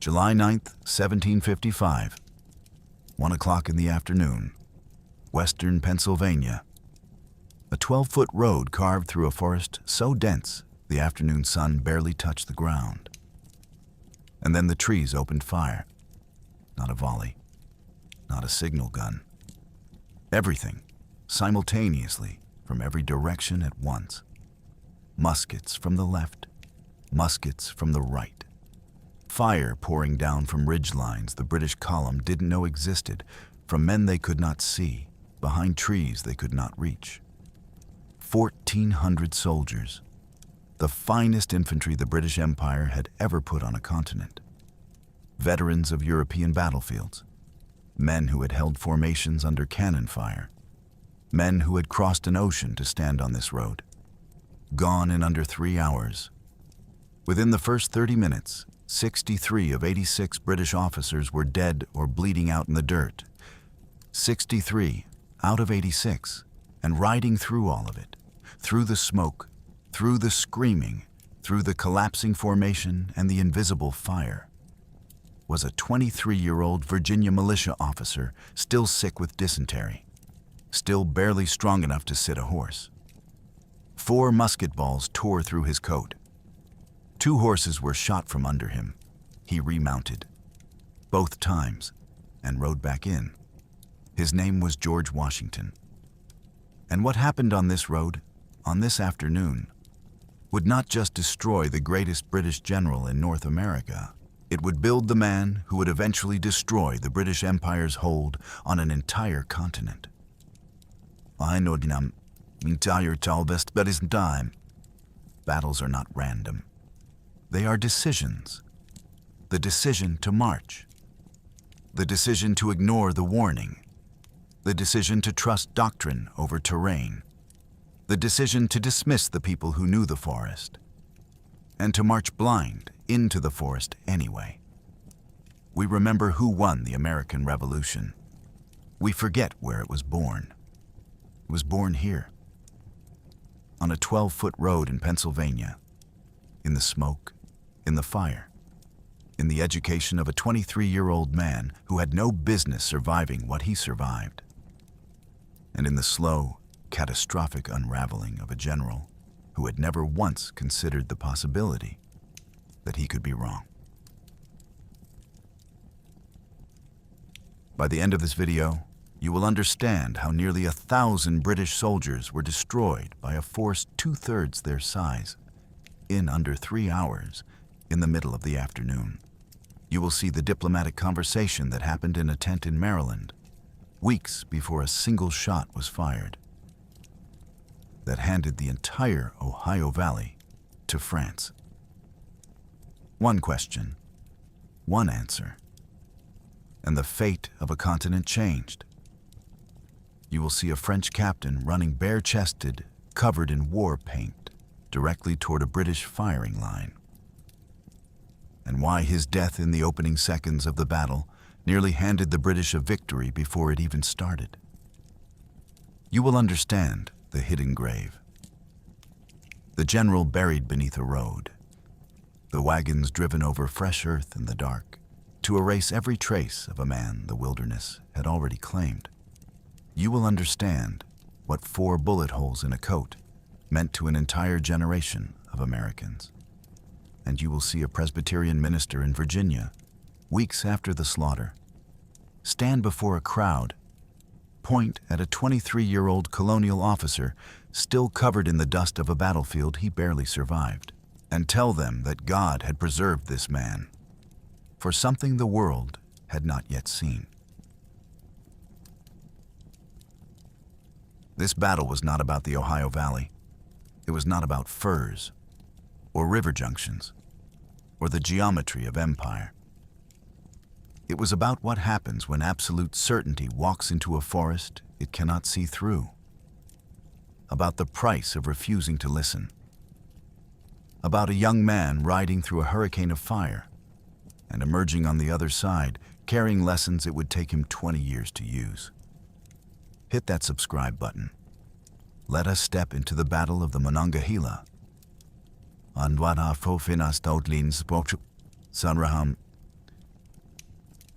July 9th, 1755. 1 o'clock in the afternoon. Western Pennsylvania. A 12-foot road carved through a forest so dense the afternoon sun barely touched the ground. And then the trees opened fire. Not a volley. Not a signal gun. Everything, simultaneously, from every direction at once. Muskets from the left, muskets from the right. Fire pouring down from ridge lines the British column didn't know existed, from men they could not see, behind trees they could not reach. 1,400 soldiers, the finest infantry the British Empire had ever put on a continent. Veterans of European battlefields, men who had held formations under cannon fire, men who had crossed an ocean to stand on this road. Gone in under 3 hours. Within the first 30 minutes, 63 of 86 British officers were dead or bleeding out in the dirt. 63 out of 86, and riding through all of it, through the smoke, through the screaming, through the collapsing formation and the invisible fire, was a 23-year-old Virginia militia officer still sick with dysentery, still barely strong enough to sit a horse. 4 musket balls tore through his coat. 2 horses were shot from under him. He remounted, both times, and rode back in. His name was George Washington. And what happened on this road, on this afternoon, would not just destroy the greatest British general in North America, it would build the man who would eventually destroy the British Empire's hold on an entire continent. I know dinam, entire talbest, but isn't time. Battles are not random. They are decisions. The decision to march. The decision to ignore the warning. The decision to trust doctrine over terrain. The decision to dismiss the people who knew the forest, and to march blind into the forest anyway. We remember who won the American Revolution. We forget where it was born. It was born here, on a 12-foot road in Pennsylvania, in the smoke, in the fire, in the education of a 23-year-old man who had no business surviving what he survived, and in the slow, catastrophic unraveling of a general who had never once considered the possibility that he could be wrong. By the end of this video, you will understand how nearly 1,000 British soldiers were destroyed by a force 2/3 their size in under 3 hours in the middle of the afternoon. You will see the diplomatic conversation that happened in a tent in Maryland, weeks before a single shot was fired, that handed the entire Ohio Valley to France. One question, one answer, and the fate of a continent changed. You will see a French captain running bare-chested, covered in war paint, directly toward a British firing line, and why his death in the opening seconds of the battle nearly handed the British a victory before it even started. You will understand the hidden grave, the general buried beneath a road, the wagons driven over fresh earth in the dark to erase every trace of a man the wilderness had already claimed. You will understand what 4 bullet holes in a coat meant to an entire generation of Americans. And you will see a Presbyterian minister in Virginia, weeks after the slaughter, stand before a crowd, point at a 23-year-old colonial officer still covered in the dust of a battlefield he barely survived, and tell them that God had preserved this man for something the world had not yet seen. This battle was not about the Ohio Valley. It was not about furs, or river junctions, or the geometry of empire. It was about what happens when absolute certainty walks into a forest it cannot see through. About the price of refusing to listen. About a young man riding through a hurricane of fire and emerging on the other side, carrying lessons it would take him 20 years to use. Hit that subscribe button. Let us step into the Battle of the Monongahela. Sanraham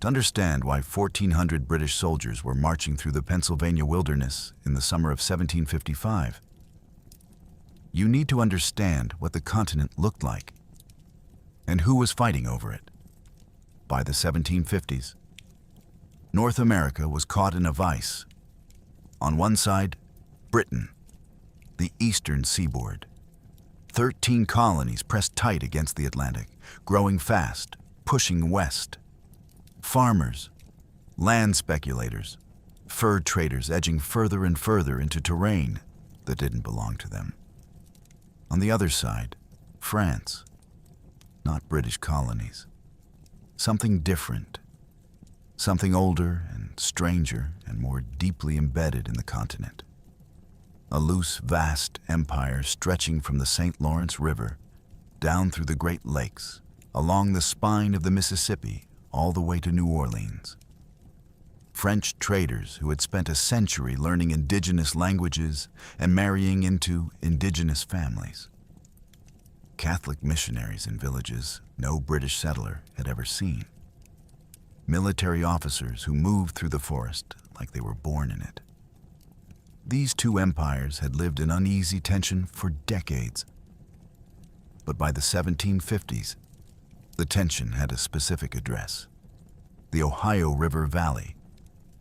To understand why 1,400 British soldiers were marching through the Pennsylvania wilderness in the summer of 1755, you need to understand what the continent looked like and who was fighting over it. By the 1750s, North America was caught in a vice. On one side, Britain, the eastern seaboard. 13 colonies pressed tight against the Atlantic, growing fast, pushing west. Farmers, land speculators, fur traders edging further and further into terrain that didn't belong to them. On the other side, France, not British colonies. Something different, something older and stranger and more deeply embedded in the continent. A loose, vast empire stretching from the St. Lawrence River down through the Great Lakes, along the spine of the Mississippi, all the way to New Orleans. French traders who had spent a century learning indigenous languages and marrying into indigenous families. Catholic missionaries in villages no British settler had ever seen. Military officers who moved through the forest like they were born in it. These two empires had lived in uneasy tension for decades. But by the 1750s, the tension had a specific address: the Ohio River Valley,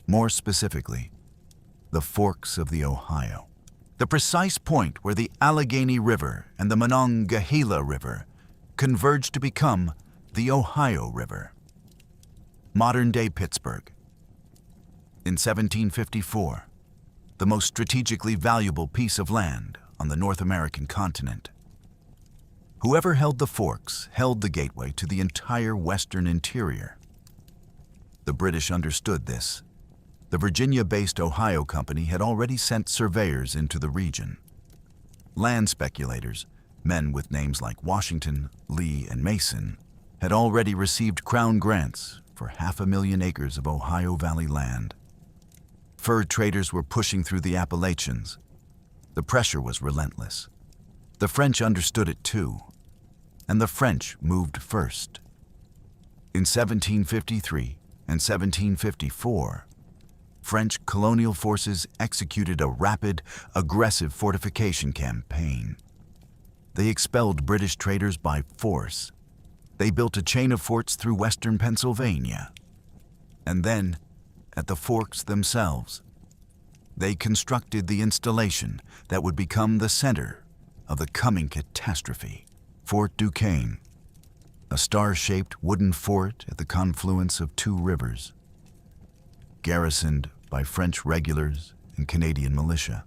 more specifically, the forks of the Ohio. The precise point where the Allegheny River and the Monongahela River converged to become the Ohio River. Modern-day Pittsburgh. In 1754, the most strategically valuable piece of land on the North American continent. Whoever held the forks held the gateway to the entire western interior. The British understood this. The Virginia-based Ohio Company had already sent surveyors into the region. Land speculators, men with names like Washington, Lee, and Mason, had already received crown grants for 500,000 acres of Ohio Valley land. Fur traders were pushing through the Appalachians. The pressure was relentless. The French understood it too, and the French moved first. In 1753 and 1754, French colonial forces executed a rapid, aggressive fortification campaign. They expelled British traders by force. They built a chain of forts through western Pennsylvania. And then, at the forks themselves, they constructed the installation that would become the center of the coming catastrophe, Fort Duquesne, a star-shaped wooden fort at the confluence of two rivers, garrisoned by French regulars and Canadian militia,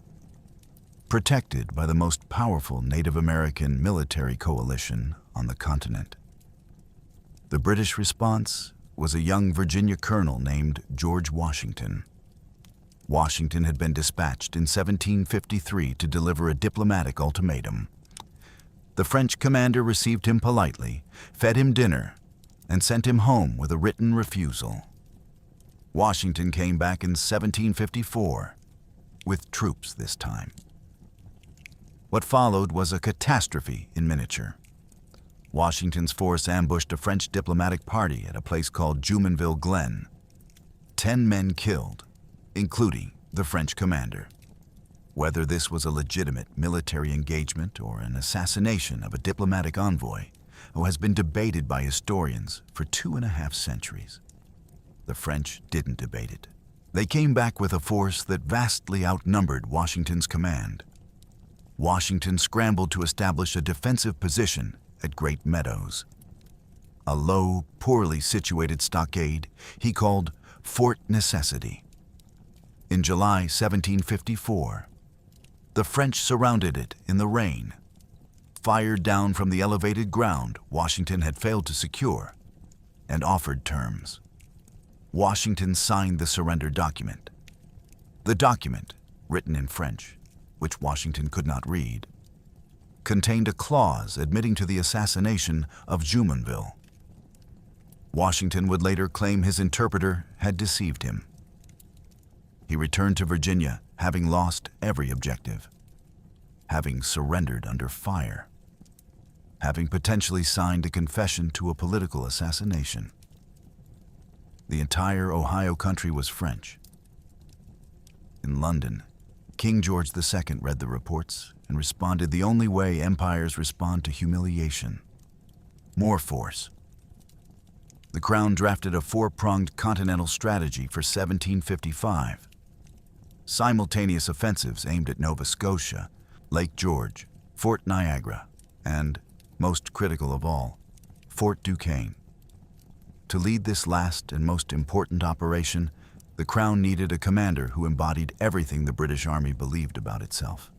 protected by the most powerful Native American military coalition on the continent. The British response was a young Virginia colonel named George Washington. Washington had been dispatched in 1753 to deliver a diplomatic ultimatum. The French commander received him politely, fed him dinner, and sent him home with a written refusal. Washington came back in 1754, with troops this time. What followed was a catastrophe in miniature. Washington's force ambushed a French diplomatic party at a place called Jumonville Glen. 10 men killed, including the French commander. Whether this was a legitimate military engagement or an assassination of a diplomatic envoy has been debated by historians for 2.5 centuries. The French didn't debate it. They came back with a force that vastly outnumbered Washington's command. Washington scrambled to establish a defensive position at Great Meadows, a low, poorly situated stockade he called Fort Necessity. In July 1754, the French surrounded it in the rain, fired down from the elevated ground Washington had failed to secure, and offered terms. Washington signed the surrender document. The document, written in French, which Washington could not read, contained a clause admitting to the assassination of Jumonville. Washington would later claim his interpreter had deceived him. He returned to Virginia, having lost every objective, having surrendered under fire, having potentially signed a confession to a political assassination. The entire Ohio country was French. In London, King George II read the reports and responded the only way empires respond to humiliation: more force. The Crown drafted a four-pronged continental strategy for 1755. Simultaneous offensives aimed at Nova Scotia, Lake George, Fort Niagara, and, most critical of all, Fort Duquesne. To lead this last and most important operation, the Crown needed a commander who embodied everything the British Army believed about itself.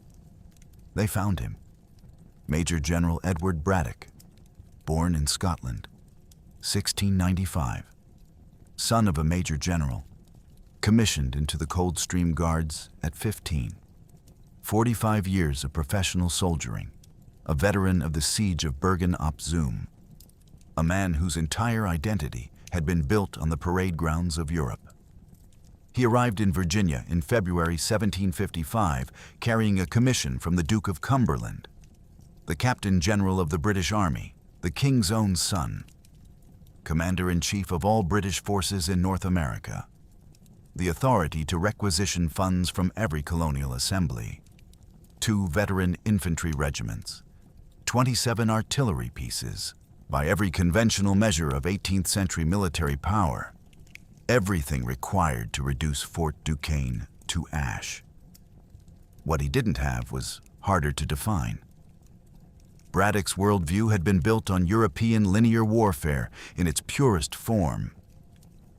They found him, Major General Edward Braddock, born in Scotland, 1695, son of a major general, commissioned into the Coldstream Guards at 15. 45 years of professional soldiering, a veteran of the Siege of Bergen-op-Zoom, a man whose entire identity had been built on the parade grounds of Europe. He arrived in Virginia in February 1755, carrying a commission from the Duke of Cumberland, the Captain General of the British Army, the King's own son, Commander-in-Chief of all British forces in North America, the authority to requisition funds from every colonial assembly, 2 veteran infantry regiments, 27 artillery pieces, by every conventional measure of 18th century military power, everything required to reduce Fort Duquesne to ash. What he didn't have was harder to define. Braddock's worldview had been built on European linear warfare in its purest form.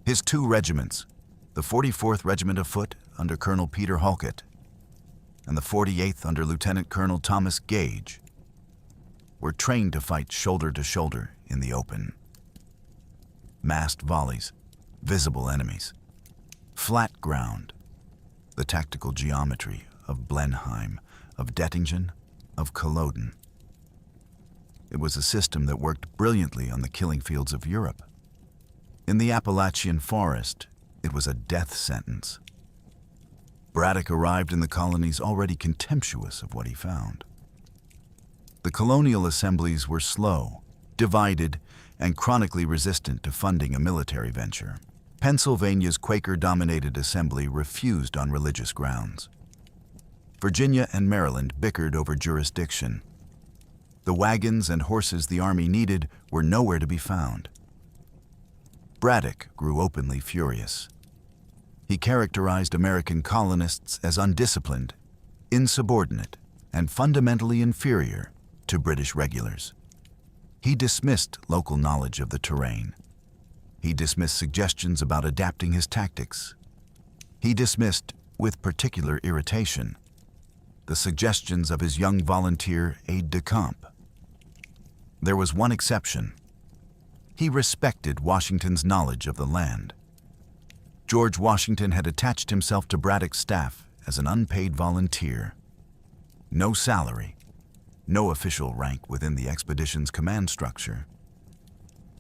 His 2 regiments, the 44th Regiment of Foot under Colonel Peter Halkett and the 48th under Lieutenant Colonel Thomas Gage, were trained to fight shoulder to shoulder in the open. Massed volleys, visible enemies, flat ground, the tactical geometry of Blenheim, of Dettingen, of Culloden. It was a system that worked brilliantly on the killing fields of Europe. In the Appalachian forest, it was a death sentence. Braddock arrived in the colonies already contemptuous of what he found. The colonial assemblies were slow, divided, and chronically resistant to funding a military venture. Pennsylvania's Quaker-dominated assembly refused on religious grounds. Virginia and Maryland bickered over jurisdiction. The wagons and horses the army needed were nowhere to be found. Braddock grew openly furious. He characterized American colonists as undisciplined, insubordinate, and fundamentally inferior to British regulars. He dismissed local knowledge of the terrain. He dismissed suggestions about adapting his tactics. He dismissed, with particular irritation, the suggestions of his young volunteer aide-de-camp. There was one exception. He respected Washington's knowledge of the land. George Washington had attached himself to Braddock's staff as an unpaid volunteer. No salary, no official rank within the expedition's command structure.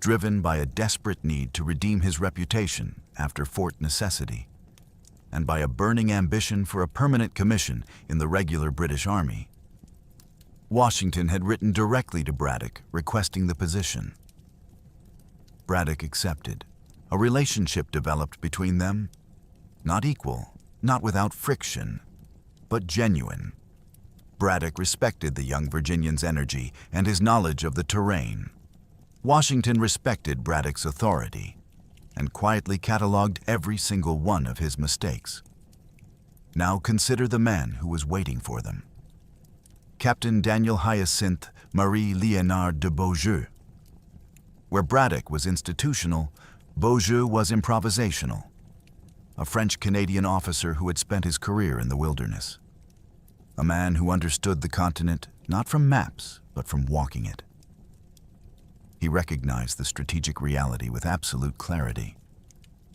Driven by a desperate need to redeem his reputation after Fort Necessity, and by a burning ambition for a permanent commission in the regular British Army, Washington had written directly to Braddock requesting the position. Braddock accepted. A relationship developed between them, not equal, not without friction, but genuine. Braddock respected the young Virginian's energy and his knowledge of the terrain. Washington respected Braddock's authority and quietly cataloged every single one of his mistakes. Now consider the man who was waiting for them. Captain Daniel Hyacinthe Marie Léonard de Beaujeu. Where Braddock was institutional, Beaujeu was improvisational, a French-Canadian officer who had spent his career in the wilderness. A man who understood the continent not from maps, but from walking it. He recognized the strategic reality with absolute clarity.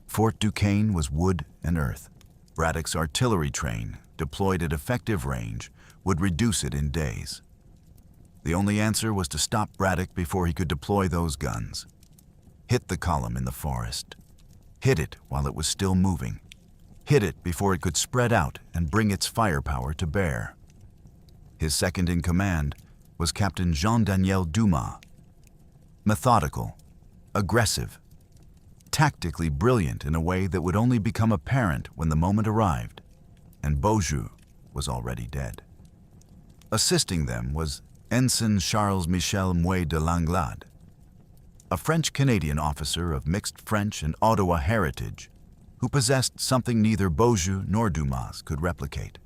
Fort Duquesne was wood and earth. Braddock's artillery train, deployed at effective range, would reduce it in days. The only answer was to stop Braddock before he could deploy those guns. Hit the column in the forest. Hit it while it was still moving. Hit it before it could spread out and bring its firepower to bear. His second in command was Captain Jean-Daniel Dumas. Methodical, aggressive, tactically brilliant in a way that would only become apparent when the moment arrived, and Beaujeu was already dead. Assisting them was Ensign Charles-Michel Mouet de Langlade, a French-Canadian officer of mixed French and Ottawa heritage who possessed something neither Beaujeu nor Dumas could replicate: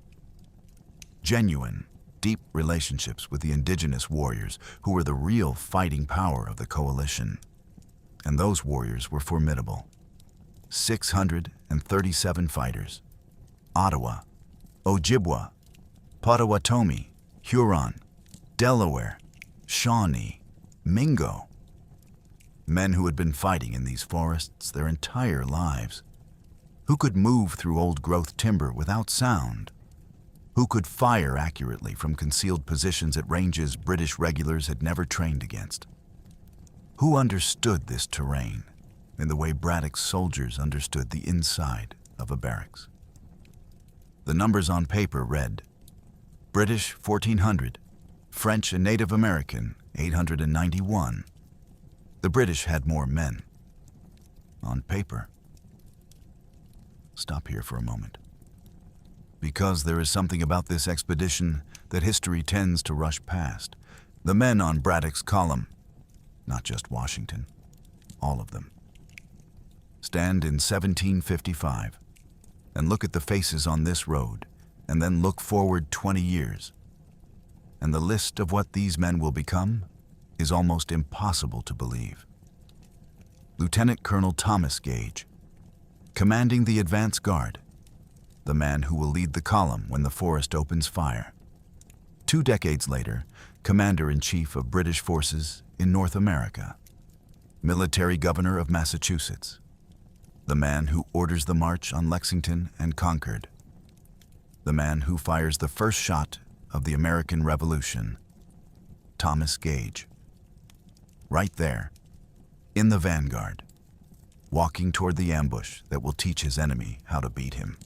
genuine, deep relationships with the indigenous warriors who were the real fighting power of the coalition. And those warriors were formidable. 637 fighters: Ottawa, Ojibwa, Potawatomi, Huron, Delaware, Shawnee, Mingo. Men who had been fighting in these forests their entire lives, who could move through old-growth timber without sound, who could fire accurately from concealed positions at ranges British regulars had never trained against, who understood this terrain in the way Braddock's soldiers understood the inside of a barracks. The numbers on paper read: British 1,400, French and Native American 891. The British had more men. On paper. Stop here for a moment. Because there is something about this expedition that history tends to rush past. The men on Braddock's column, not just Washington, all of them, stand in 1755 and look at the faces on this road, and then look forward 20 years. And the list of what these men will become is almost impossible to believe. Lieutenant Colonel Thomas Gage, commanding the advance guard, the man who will lead the column when the forest opens fire. 2 decades later, Commander-in-Chief of British forces in North America, military governor of Massachusetts, the man who orders the march on Lexington and Concord, the man who fires the first shot of the American Revolution, Thomas Gage. Right there, in the vanguard, walking toward the ambush that will teach his enemy how to beat him.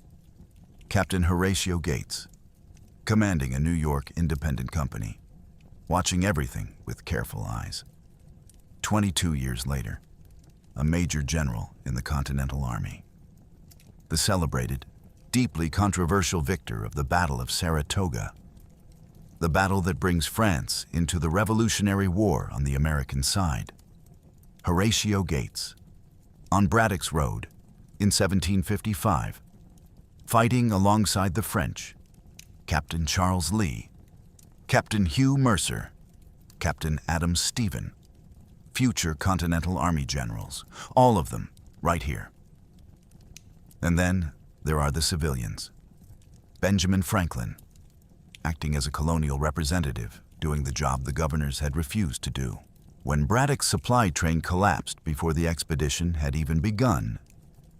Captain Horatio Gates, commanding a New York independent company, watching everything with careful eyes. 22 years later, a major general in the Continental Army. The celebrated, deeply controversial victor of the Battle of Saratoga, the battle that brings France into the Revolutionary War on the American side. Horatio Gates, on Braddock's Road in 1755, fighting alongside the French, Captain Charles Lee, Captain Hugh Mercer, Captain Adam Stephen, future Continental Army generals, all of them right here. And then there are the civilians. Benjamin Franklin, acting as a colonial representative, doing the job the governors had refused to do. When Braddock's supply train collapsed before the expedition had even begun,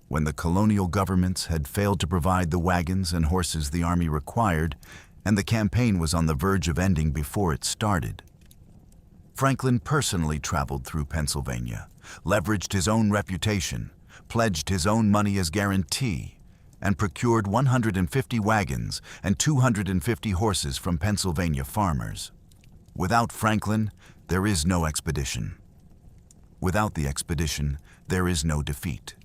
when the colonial governments had failed to provide the wagons and horses the army required, and the campaign was on the verge of ending before it started, Franklin personally traveled through Pennsylvania, leveraged his own reputation, pledged his own money as guarantee, and procured 150 wagons and 250 horses from Pennsylvania farmers. Without Franklin, there is no expedition. Without the expedition, there is no defeat.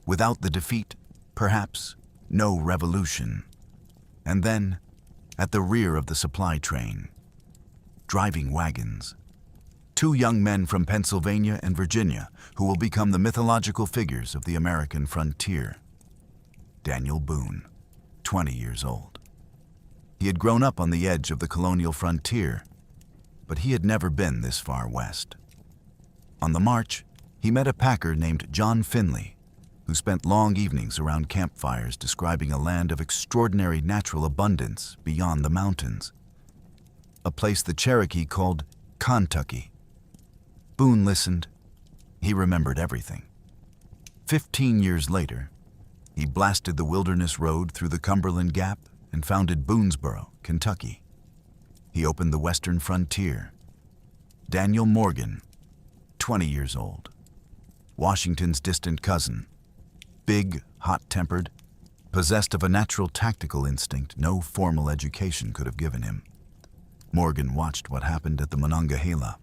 Without the defeat, perhaps, no revolution. And then, at the rear of the supply train, driving wagons, 2 young men from Pennsylvania and Virginia who will become the mythological figures of the American frontier. Daniel Boone, 20 years old. He had grown up on the edge of the colonial frontier, but he had never been this far west. On the march, he met a packer named John Finley, who spent long evenings around campfires describing a land of extraordinary natural abundance beyond the mountains, a place the Cherokee called Kentucky. Boone listened. He remembered everything. 15 years later, he blasted the Wilderness Road through the Cumberland Gap and founded Boonesboro, Kentucky. He opened the western frontier. Daniel Morgan, 20 years old, Washington's distant cousin, big, hot-tempered, possessed of a natural tactical instinct no formal education could have given him. Morgan watched what happened at the Monongahela.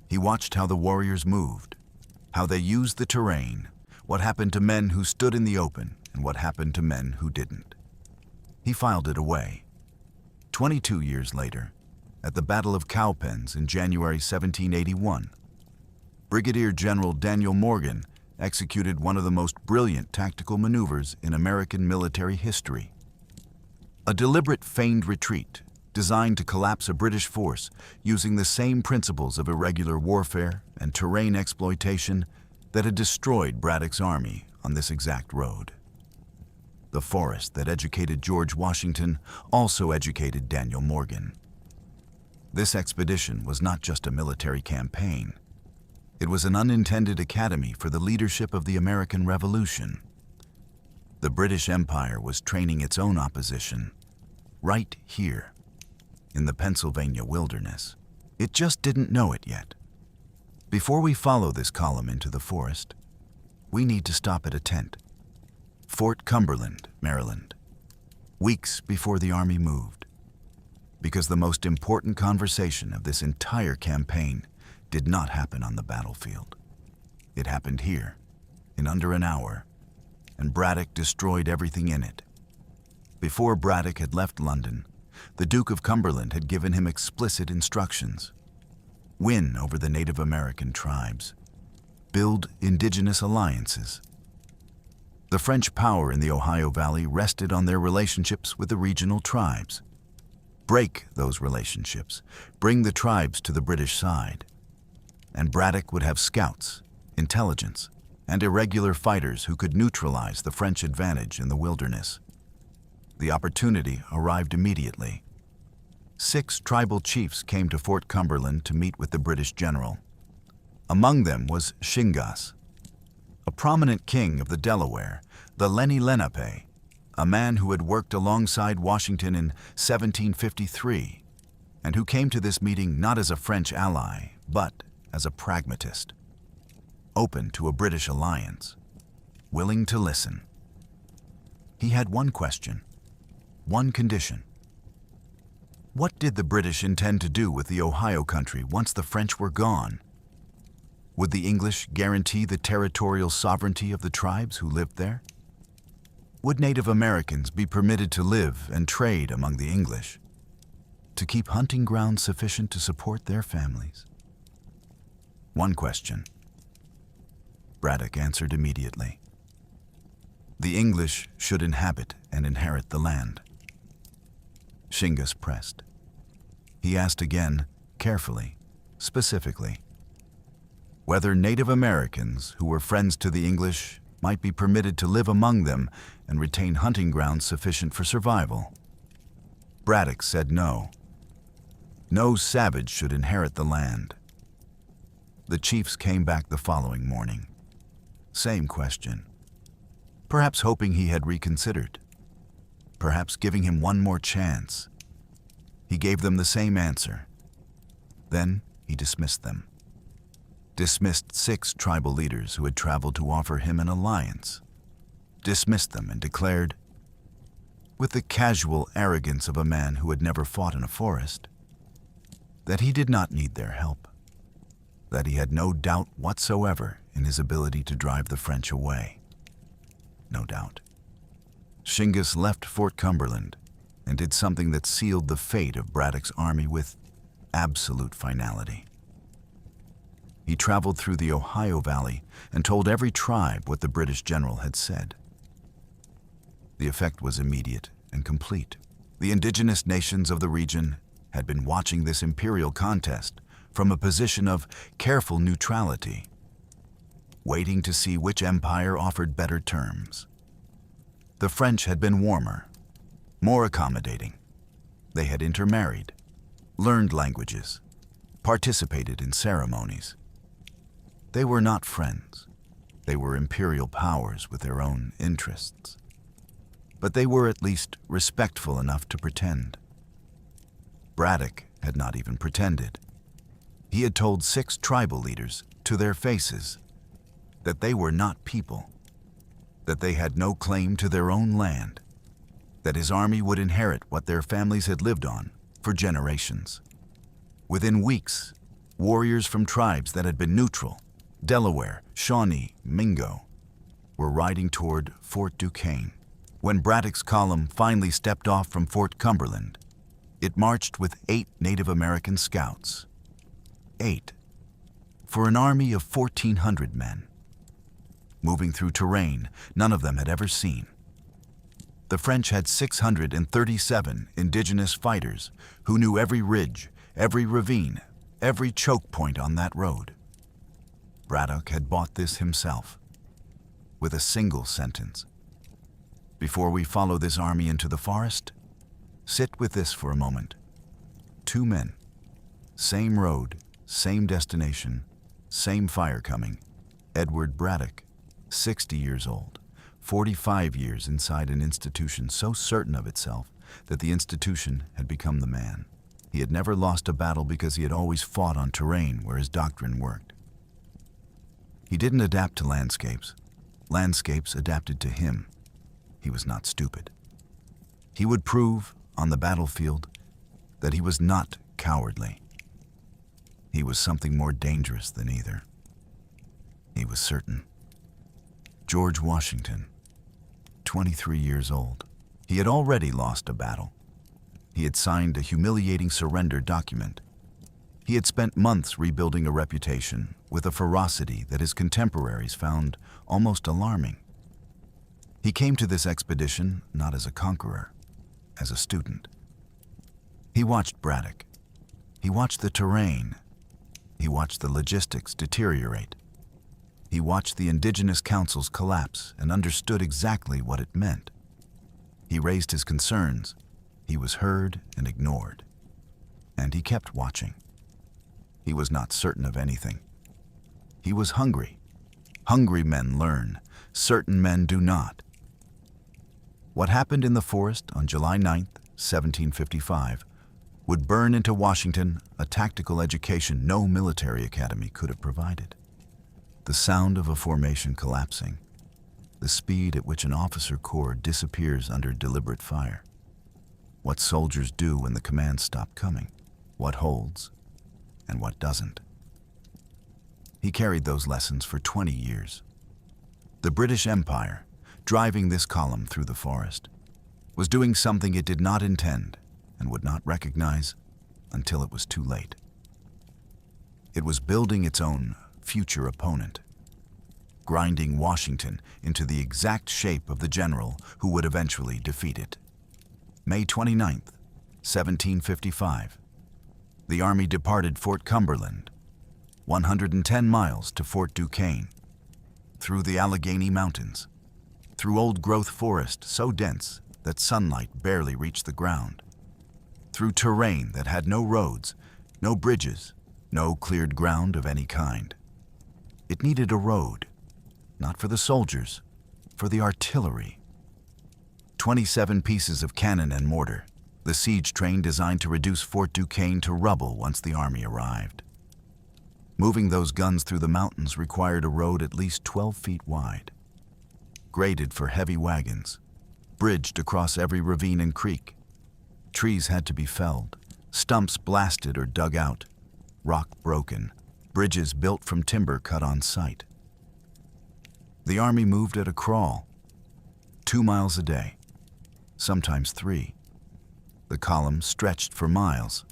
He watched how the warriors moved, how they used the terrain, What happened to men who stood in the open and what happened to men who didn't. He filed it away. 22 years later, at the Battle of Cowpens in January 1781, Brigadier General Daniel Morgan executed one of the most brilliant tactical maneuvers in American military history. A deliberate feigned retreat designed to collapse a British force using the same principles of irregular warfare and terrain exploitation that had destroyed Braddock's army on this exact road. The forest that educated George Washington also educated Daniel Morgan. This expedition was not just a military campaign. It was an unintended academy for the leadership of the American Revolution. The British Empire was training its own opposition right here in the Pennsylvania wilderness. It just didn't know it yet. Before we follow this column into the forest, we need to stop at a tent. Fort Cumberland, Maryland, weeks before the army moved. Because the most important conversation of this entire campaign did not happen on the battlefield. It happened here, in under an hour, and Braddock destroyed everything in it. Before Braddock had left London, the Duke of Cumberland had given him explicit instructions. Win over the Native American tribes. Build indigenous alliances. The French power in the Ohio Valley rested on their relationships with the regional tribes. Break those relationships, bring the tribes to the British side. And Braddock would have scouts, intelligence, and irregular fighters who could neutralize the French advantage in the wilderness. The opportunity arrived immediately. 6 tribal chiefs came to Fort Cumberland to meet with the British general. Among them was Shingas, a prominent king of the Delaware, the Lenni Lenape, a man who had worked alongside Washington in 1753, and who came to this meeting not as a French ally, but as a pragmatist, open to a British alliance, willing to listen. He had one question, one condition. What did the British intend to do with the Ohio country once the French were gone? Would the English guarantee the territorial sovereignty of the tribes who lived there? Would Native Americans be permitted to live and trade among the English, to keep hunting grounds sufficient to support their families? One question. Braddock answered immediately. The English should inhabit and inherit the land. Shingas pressed. He asked again, carefully, specifically, whether Native Americans who were friends to the English might be permitted to live among them and retain hunting grounds sufficient for survival. Braddock said no. No savage should inherit the land. The chiefs came back the following morning. Same question. Perhaps hoping he had reconsidered. Perhaps giving him one more chance. He gave them the same answer. Then he dismissed them. Dismissed 6 tribal leaders who had traveled to offer him an alliance. Dismissed them and declared, with the casual arrogance of a man who had never fought in a forest, that he did not need their help, that he had no doubt whatsoever in his ability to drive the French away. No doubt. Shingas left Fort Cumberland and did something that sealed the fate of Braddock's army with absolute finality. He traveled through the Ohio Valley and told every tribe what the British general had said. The effect was immediate and complete. The indigenous nations of the region had been watching this imperial contest from a position of careful neutrality, waiting to see which empire offered better terms. The French had been warmer, more accommodating. They had intermarried, learned languages, participated in ceremonies. They were not friends. They were imperial powers with their own interests. But they were at least respectful enough to pretend. Braddock had not even pretended. He had told 6 tribal leaders to their faces that they were not people, that they had no claim to their own land, that his army would inherit what their families had lived on for generations. Within weeks, warriors from tribes that had been neutral, Delaware, Shawnee, Mingo, were riding toward Fort Duquesne. When Braddock's column finally stepped off from Fort Cumberland, it marched with 8 Native American scouts. 8. For an army of 1,400 men, moving through terrain none of them had ever seen. The French had 637 indigenous fighters who knew every ridge, every ravine, every choke point on that road. Braddock had bought this himself, with a single sentence: "Before we follow this army into the forest, sit with this for a moment. 2 men, same road, same destination, same fire coming. Edward Braddock, 60 years old, 45 years inside an institution so certain of itself that the institution had become the man. He had never lost a battle because he had always fought on terrain where his doctrine worked. He didn't adapt to landscapes. Landscapes adapted to him. He was not stupid. He would prove, on the battlefield, that he was not cowardly. He was something more dangerous than either. He was certain. George Washington, 23 years old. He had already lost a battle. He had signed a humiliating surrender document. He had spent months rebuilding a reputation with a ferocity that his contemporaries found almost alarming. He came to this expedition not as a conqueror, as a student. He watched Braddock. He watched the terrain. He watched the logistics deteriorate. He watched the indigenous councils collapse and understood exactly what it meant. He raised his concerns. He was heard and ignored. And he kept watching. He was not certain of anything. He was hungry. Hungry men learn. Certain men do not. What happened in the forest on July 9th, 1755, would burn into Washington a tactical education no military academy could have provided. The sound of a formation collapsing, the speed at which an officer corps disappears under deliberate fire, what soldiers do when the commands stop coming, what holds and what doesn't. He carried those lessons for 20 years. The British Empire, driving this column through the forest, was doing something it did not intend and would not recognize until it was too late. It was building its own future opponent, grinding Washington into the exact shape of the general who would eventually defeat it. May 29th, 1755. The army departed Fort Cumberland, 110 miles to Fort Duquesne, through the Allegheny Mountains, through old-growth forest so dense that sunlight barely reached the ground, through terrain that had no roads, no bridges, no cleared ground of any kind. It needed a road, not for the soldiers, for the artillery. 27 pieces of cannon and mortar, the siege train designed to reduce Fort Duquesne to rubble once the army arrived. Moving those guns through the mountains required a road at least 12 feet wide, graded for heavy wagons, bridged across every ravine and creek. Trees had to be felled, stumps blasted or dug out, rock broken, bridges built from timber cut on site. The army moved at a crawl, 2 miles a day, sometimes 3. The column stretched for miles.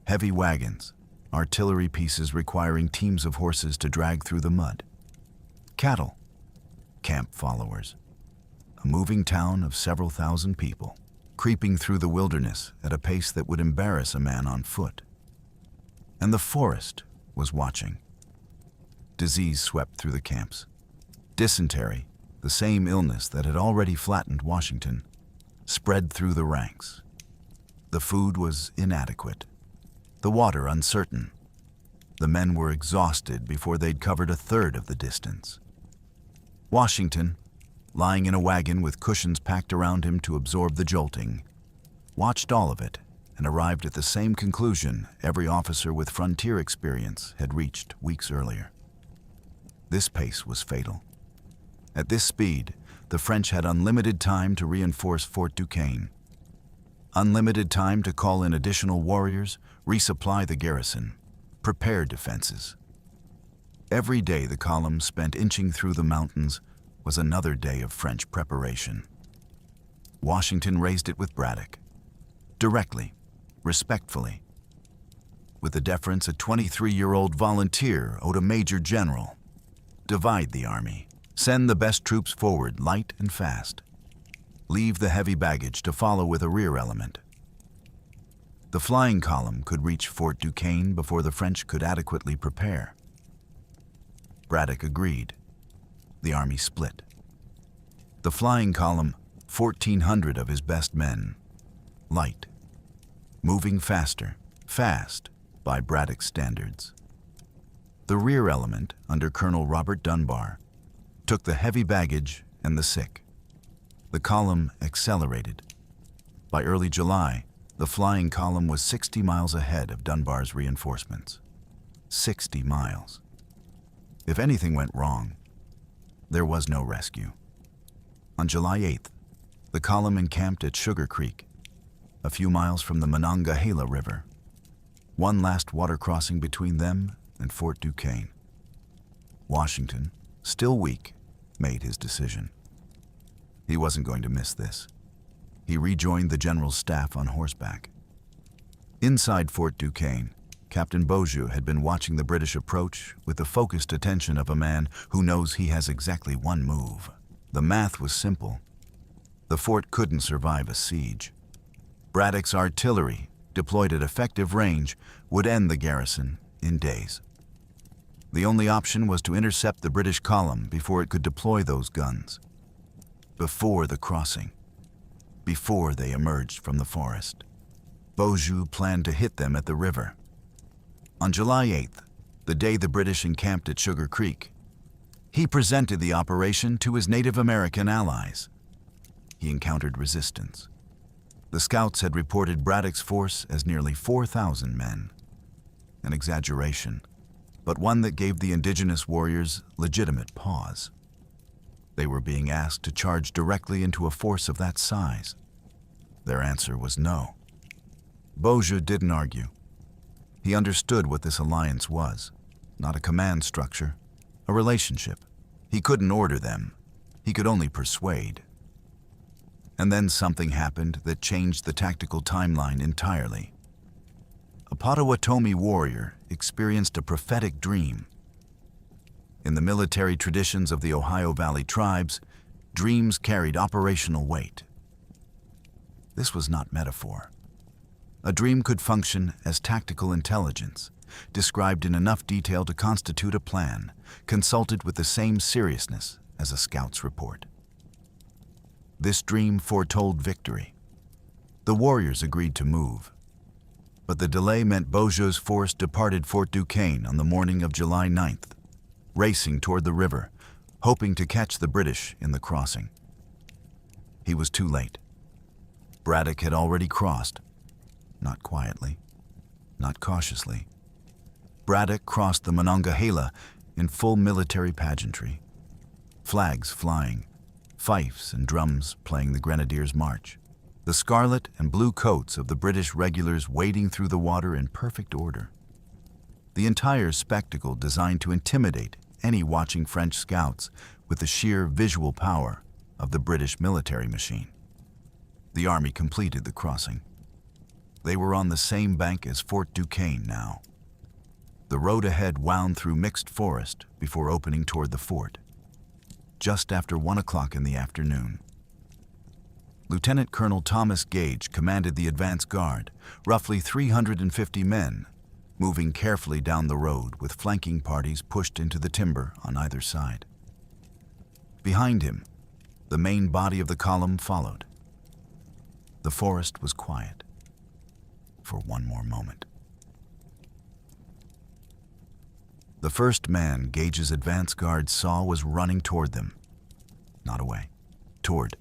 Heavy wagons, artillery pieces requiring teams of horses to drag through the mud. Cattle, camp followers. A moving town of several thousand people, creeping through the wilderness at a pace that would embarrass a man on foot. And the forest was watching. Disease swept through the camps. Dysentery, the same illness that had already flattened Washington, spread through the ranks. The food was inadequate, the water uncertain. The men were exhausted before they'd covered a third of the distance. Washington, lying in a wagon with cushions packed around him to absorb the jolting, watched all of it and arrived at the same conclusion every officer with frontier experience had reached weeks earlier. This pace was fatal. At this speed, the French had unlimited time to reinforce Fort Duquesne, unlimited time to call in additional warriors, resupply the garrison, prepare defenses. Every day the column spent inching through the mountains, was another day of French preparation. Washington raised it with Braddock. Directly, respectfully, with the deference a 23-year-old volunteer owed a major general. Divide the army. Send the best troops forward, light and fast. Leave the heavy baggage to follow with a rear element. The flying column could reach Fort Duquesne before the French could adequately prepare. Braddock agreed. The army split. The flying column, 1,400 of his best men, light, moving faster, fast by Braddock's standards. The rear element, under Colonel Robert Dunbar, took the heavy baggage and the sick. The column accelerated. By early July, the flying column was 60 miles ahead of Dunbar's reinforcements. 60 miles. If anything went wrong, there was no rescue. On July 8th, the column encamped at Sugar Creek, a few miles from the Monongahela River. One last water crossing between them and Fort Duquesne. Washington, still weak, made his decision. He wasn't going to miss this. He rejoined the general's staff on horseback. Inside Fort Duquesne, Captain Beaujeu had been watching the British approach with the focused attention of a man who knows he has exactly one move. The math was simple. The fort couldn't survive a siege. Braddock's artillery, deployed at effective range, would end the garrison in days. The only option was to intercept the British column before it could deploy those guns. Before the crossing. Before they emerged from the forest. Beaujeu planned to hit them at the river. On July 8th, the day the British encamped at Sugar Creek, he presented the operation to his Native American allies. He encountered resistance. The scouts had reported Braddock's force as nearly 4,000 men. An exaggeration, but one that gave the indigenous warriors legitimate pause. They were being asked to charge directly into a force of that size. Their answer was no. Beaujeu didn't argue. He understood what this alliance was. Not a command structure, a relationship. He couldn't order them. He could only persuade. And then something happened that changed the tactical timeline entirely. A Potawatomi warrior experienced a prophetic dream. In the military traditions of the Ohio Valley tribes, dreams carried operational weight. This was not metaphor. A dream could function as tactical intelligence, described in enough detail to constitute a plan, consulted with the same seriousness as a scout's report. This dream foretold victory. The warriors agreed to move, but the delay meant Beaujeu's force departed Fort Duquesne on the morning of July 9th, racing toward the river, hoping to catch the British in the crossing. He was too late. Braddock had already crossed, not quietly, not cautiously. Braddock crossed the Monongahela in full military pageantry, flags flying, fifes and drums playing the Grenadiers' March, the scarlet and blue coats of the British regulars wading through the water in perfect order. The entire spectacle designed to intimidate any watching French scouts with the sheer visual power of the British military machine. The army completed the crossing. They were on the same bank as Fort Duquesne now. The road ahead wound through mixed forest before opening toward the fort. Just after 1 o'clock in the afternoon, Lieutenant Colonel Thomas Gage commanded the advance guard, roughly 350 men, moving carefully down the road with flanking parties pushed into the timber on either side. Behind him, the main body of the column followed. The forest was quiet for one more moment. The first man Gage's advance guard saw was running toward them. Not away. Toward.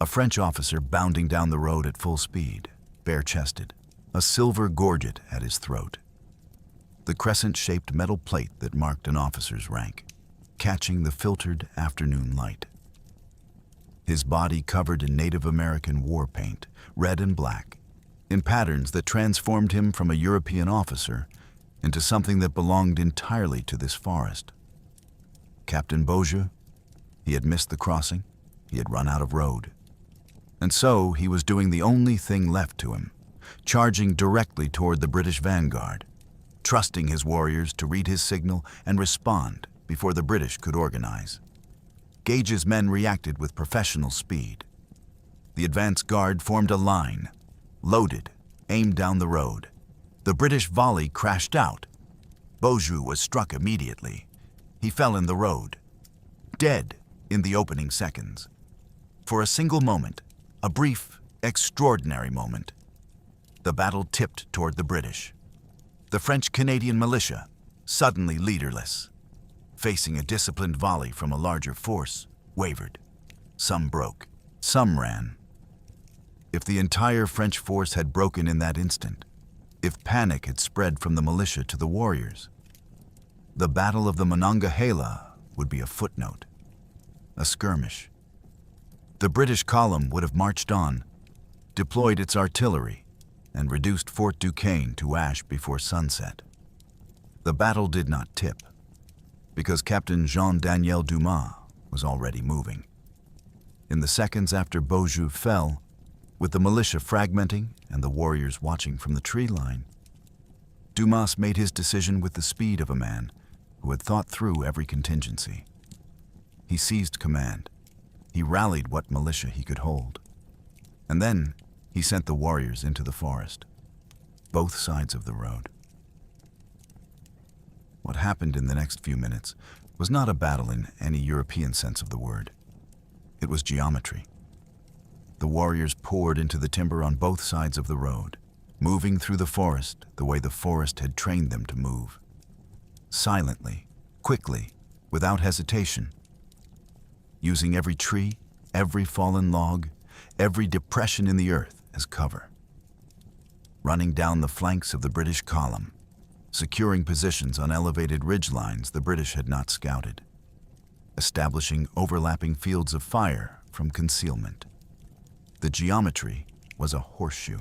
A French officer bounding down the road at full speed, bare-chested, a silver gorget at his throat. The crescent-shaped metal plate that marked an officer's rank, catching the filtered afternoon light. His body covered in Native American war paint, red and black, in patterns that transformed him from a European officer into something that belonged entirely to this forest. Captain Beaujeu, He had missed the crossing. He had run out of road. And so he was doing the only thing left to him, charging directly toward the British vanguard, trusting his warriors to read his signal and respond before the British could organize. Gage's men reacted with professional speed. The advance guard formed a line, loaded, aimed down the road. The British volley crashed out. Beaujeu was struck immediately. He fell in the road, dead in the opening seconds. For a single moment, a brief, extraordinary moment, the battle tipped toward the British. The French-Canadian militia, suddenly leaderless, facing a disciplined volley from a larger force, wavered. Some broke, some ran. If the entire French force had broken in that instant, if panic had spread from the militia to the warriors, the Battle of the Monongahela would be a footnote, a skirmish. The British column would have marched on, deployed its artillery, and reduced Fort Duquesne to ash before sunset. The battle did not tip, because Captain Jean-Daniel Dumas was already moving. In the seconds after Beaujeu fell, with the militia fragmenting and the warriors watching from the tree line, Dumas made his decision with the speed of a man who had thought through every contingency. He seized command. He rallied what militia he could hold. And then he sent the warriors into the forest, both sides of the road. What happened in the next few minutes was not a battle in any European sense of the word. It was geometry. The warriors poured into the timber on both sides of the road, moving through the forest the way the forest had trained them to move. Silently, quickly, without hesitation, using every tree, every fallen log, every depression in the earth as cover. Running down the flanks of the British column, securing positions on elevated ridgelines the British had not scouted, establishing overlapping fields of fire from concealment. The geometry was a horseshoe,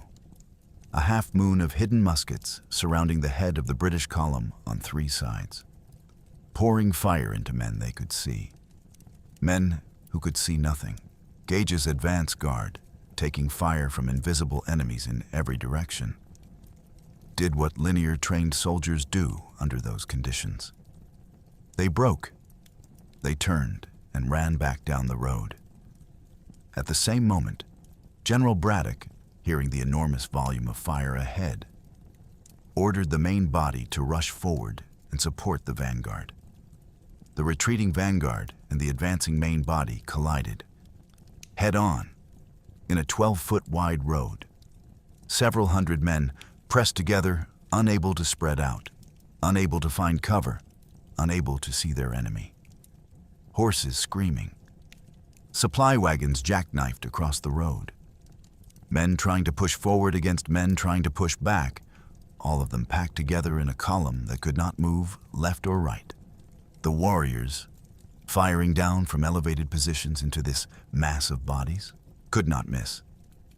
a half-moon of hidden muskets surrounding the head of the British column on three sides, pouring fire into men they could see. Men who could see nothing. Gage's advance guard, taking fire from invisible enemies in every direction, did what linear trained soldiers do under those conditions. They broke. They turned and ran back down the road. At the same moment, General Braddock, hearing the enormous volume of fire ahead, ordered the main body to rush forward and support the vanguard. The retreating vanguard and the advancing main body collided, head-on, in a 12-foot wide road. Several hundred men pressed together, unable to spread out, unable to find cover, unable to see their enemy. Horses screaming. Supply wagons jackknifed across the road. Men trying to push forward against men trying to push back, all of them packed together in a column that could not move left or right. The warriors, firing down from elevated positions into this mass of bodies, could not miss.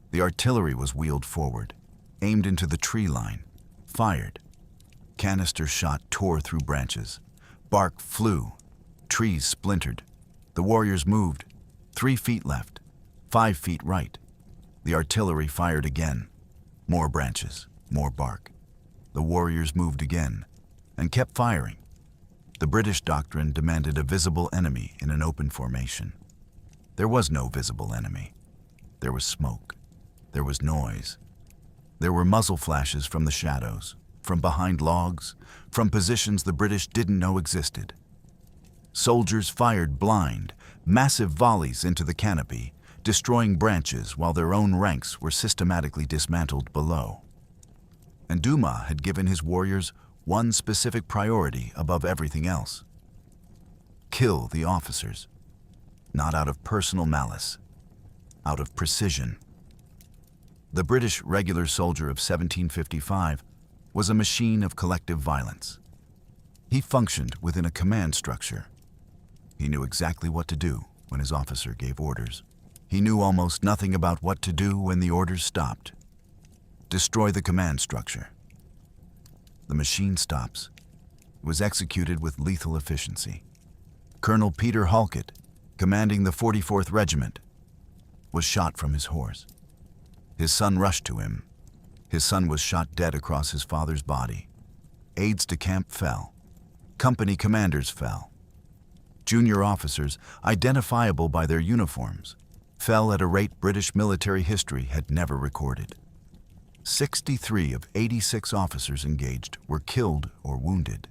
The artillery was wheeled forward, aimed into the tree line, fired. Canister shot tore through branches. Bark flew. Trees splintered. The warriors moved. 3 feet left, 5 feet right. The artillery fired again. More branches, more bark. The warriors moved again and kept firing. The British doctrine demanded a visible enemy in an open formation. There was no visible enemy. There was smoke. There was noise. There were muzzle flashes from the shadows, from behind logs, from positions the British didn't know existed. Soldiers fired blind, massive volleys into the canopy, destroying branches while their own ranks were systematically dismantled below. And Dumas had given his warriors one specific priority above everything else: kill the officers, not out of personal malice, out of precision. The British regular soldier of 1755 was a machine of collective violence. He functioned within a command structure. He knew exactly what to do when his officer gave orders. He knew almost nothing about what to do when the orders stopped. Destroy the command structure. The machine stops. It was executed with lethal efficiency. Colonel Peter Halkett, commanding the 44th Regiment, was shot from his horse. His son rushed to him. His son was shot dead across his father's body. Aides de camp fell. Company commanders fell. Junior officers, identifiable by their uniforms, fell at a rate British military history had never recorded. 63 of 86 officers engaged were killed or wounded,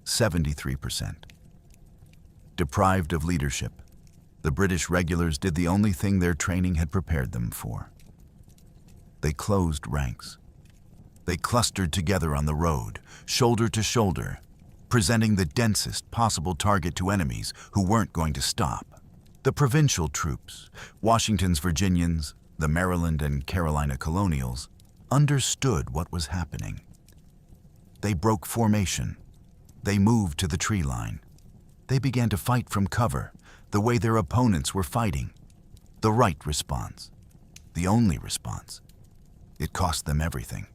73%. Deprived of leadership, the British regulars did the only thing their training had prepared them for. They closed ranks. They clustered together on the road, shoulder to shoulder, presenting the densest possible target to enemies who weren't going to stop. The provincial troops, Washington's Virginians, the Maryland and Carolina colonials, understood what was happening. They broke formation. They moved to the tree line. They began to fight from cover, the way their opponents were fighting. The right response. The only response. It cost them everything.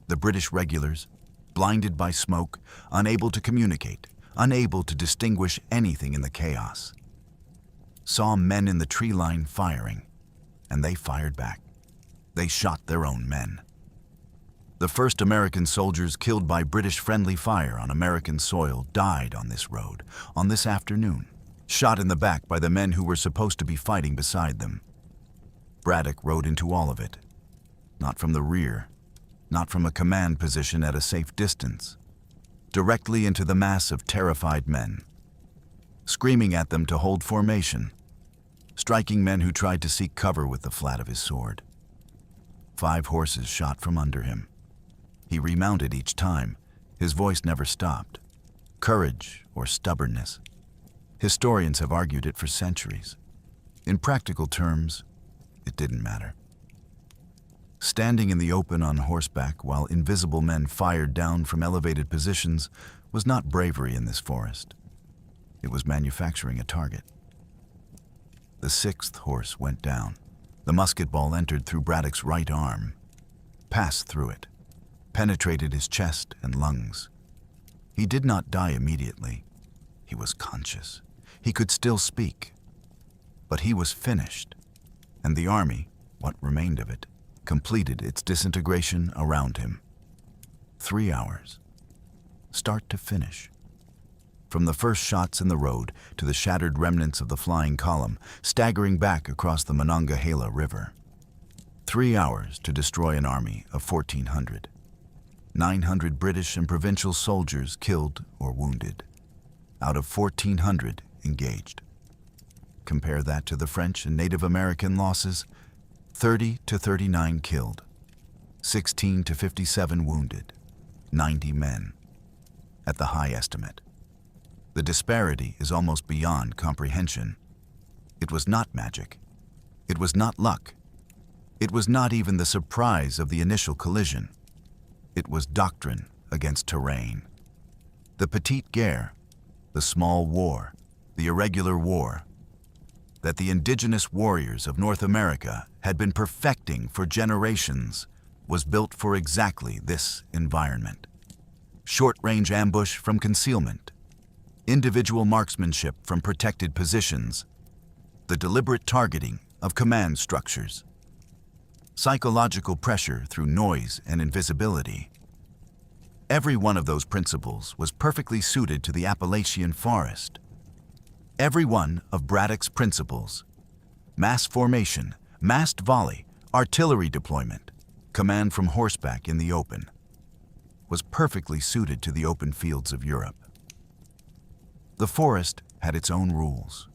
The British regulars, blinded by smoke, unable to communicate, unable to distinguish anything in the chaos, saw men in the tree line firing, and they fired back. They shot their own men. The first American soldiers killed by British friendly fire on American soil died on this road, on this afternoon, shot in the back by the men who were supposed to be fighting beside them. Braddock rode into all of it, not from the rear, not from a command position at a safe distance, directly into the mass of terrified men, screaming at them to hold formation, striking men who tried to seek cover with the flat of his sword. 5 horses shot from under him. He remounted each time. His voice never stopped. Courage or stubbornness. Historians have argued it for centuries. In practical terms, it didn't matter. Standing in the open on horseback while invisible men fired down from elevated positions was not bravery in this forest. It was manufacturing a target. The 6th horse went down. The musket ball entered through Braddock's right arm, passed through it, penetrated his chest and lungs. He did not die immediately. He was conscious. He could still speak. But he was finished, and the army, what remained of it, completed its disintegration around him. 3 hours, start to finish. From the first shots in the road to the shattered remnants of the flying column, staggering back across the Monongahela River. 3 hours to destroy an army of 1,400. 900 British and provincial soldiers killed or wounded, out of 1,400 engaged. Compare that to the French and Native American losses: 30 to 39 killed, 16 to 57 wounded, 90 men, at the high estimate. The disparity is almost beyond comprehension. It was not magic. It was not luck. It was not even the surprise of the initial collision. It was doctrine against terrain. The petite guerre, the small war, the irregular war, that the indigenous warriors of North America had been perfecting for generations, was built for exactly this environment. Short-range ambush from concealment, individual marksmanship from protected positions, the deliberate targeting of command structures, psychological pressure through noise and invisibility. Every one of those principles was perfectly suited to the Appalachian forest. Every one of Braddock's principles, mass formation, massed volley, artillery deployment, command from horseback in the open, was perfectly suited to the open fields of Europe. The forest had its own rules,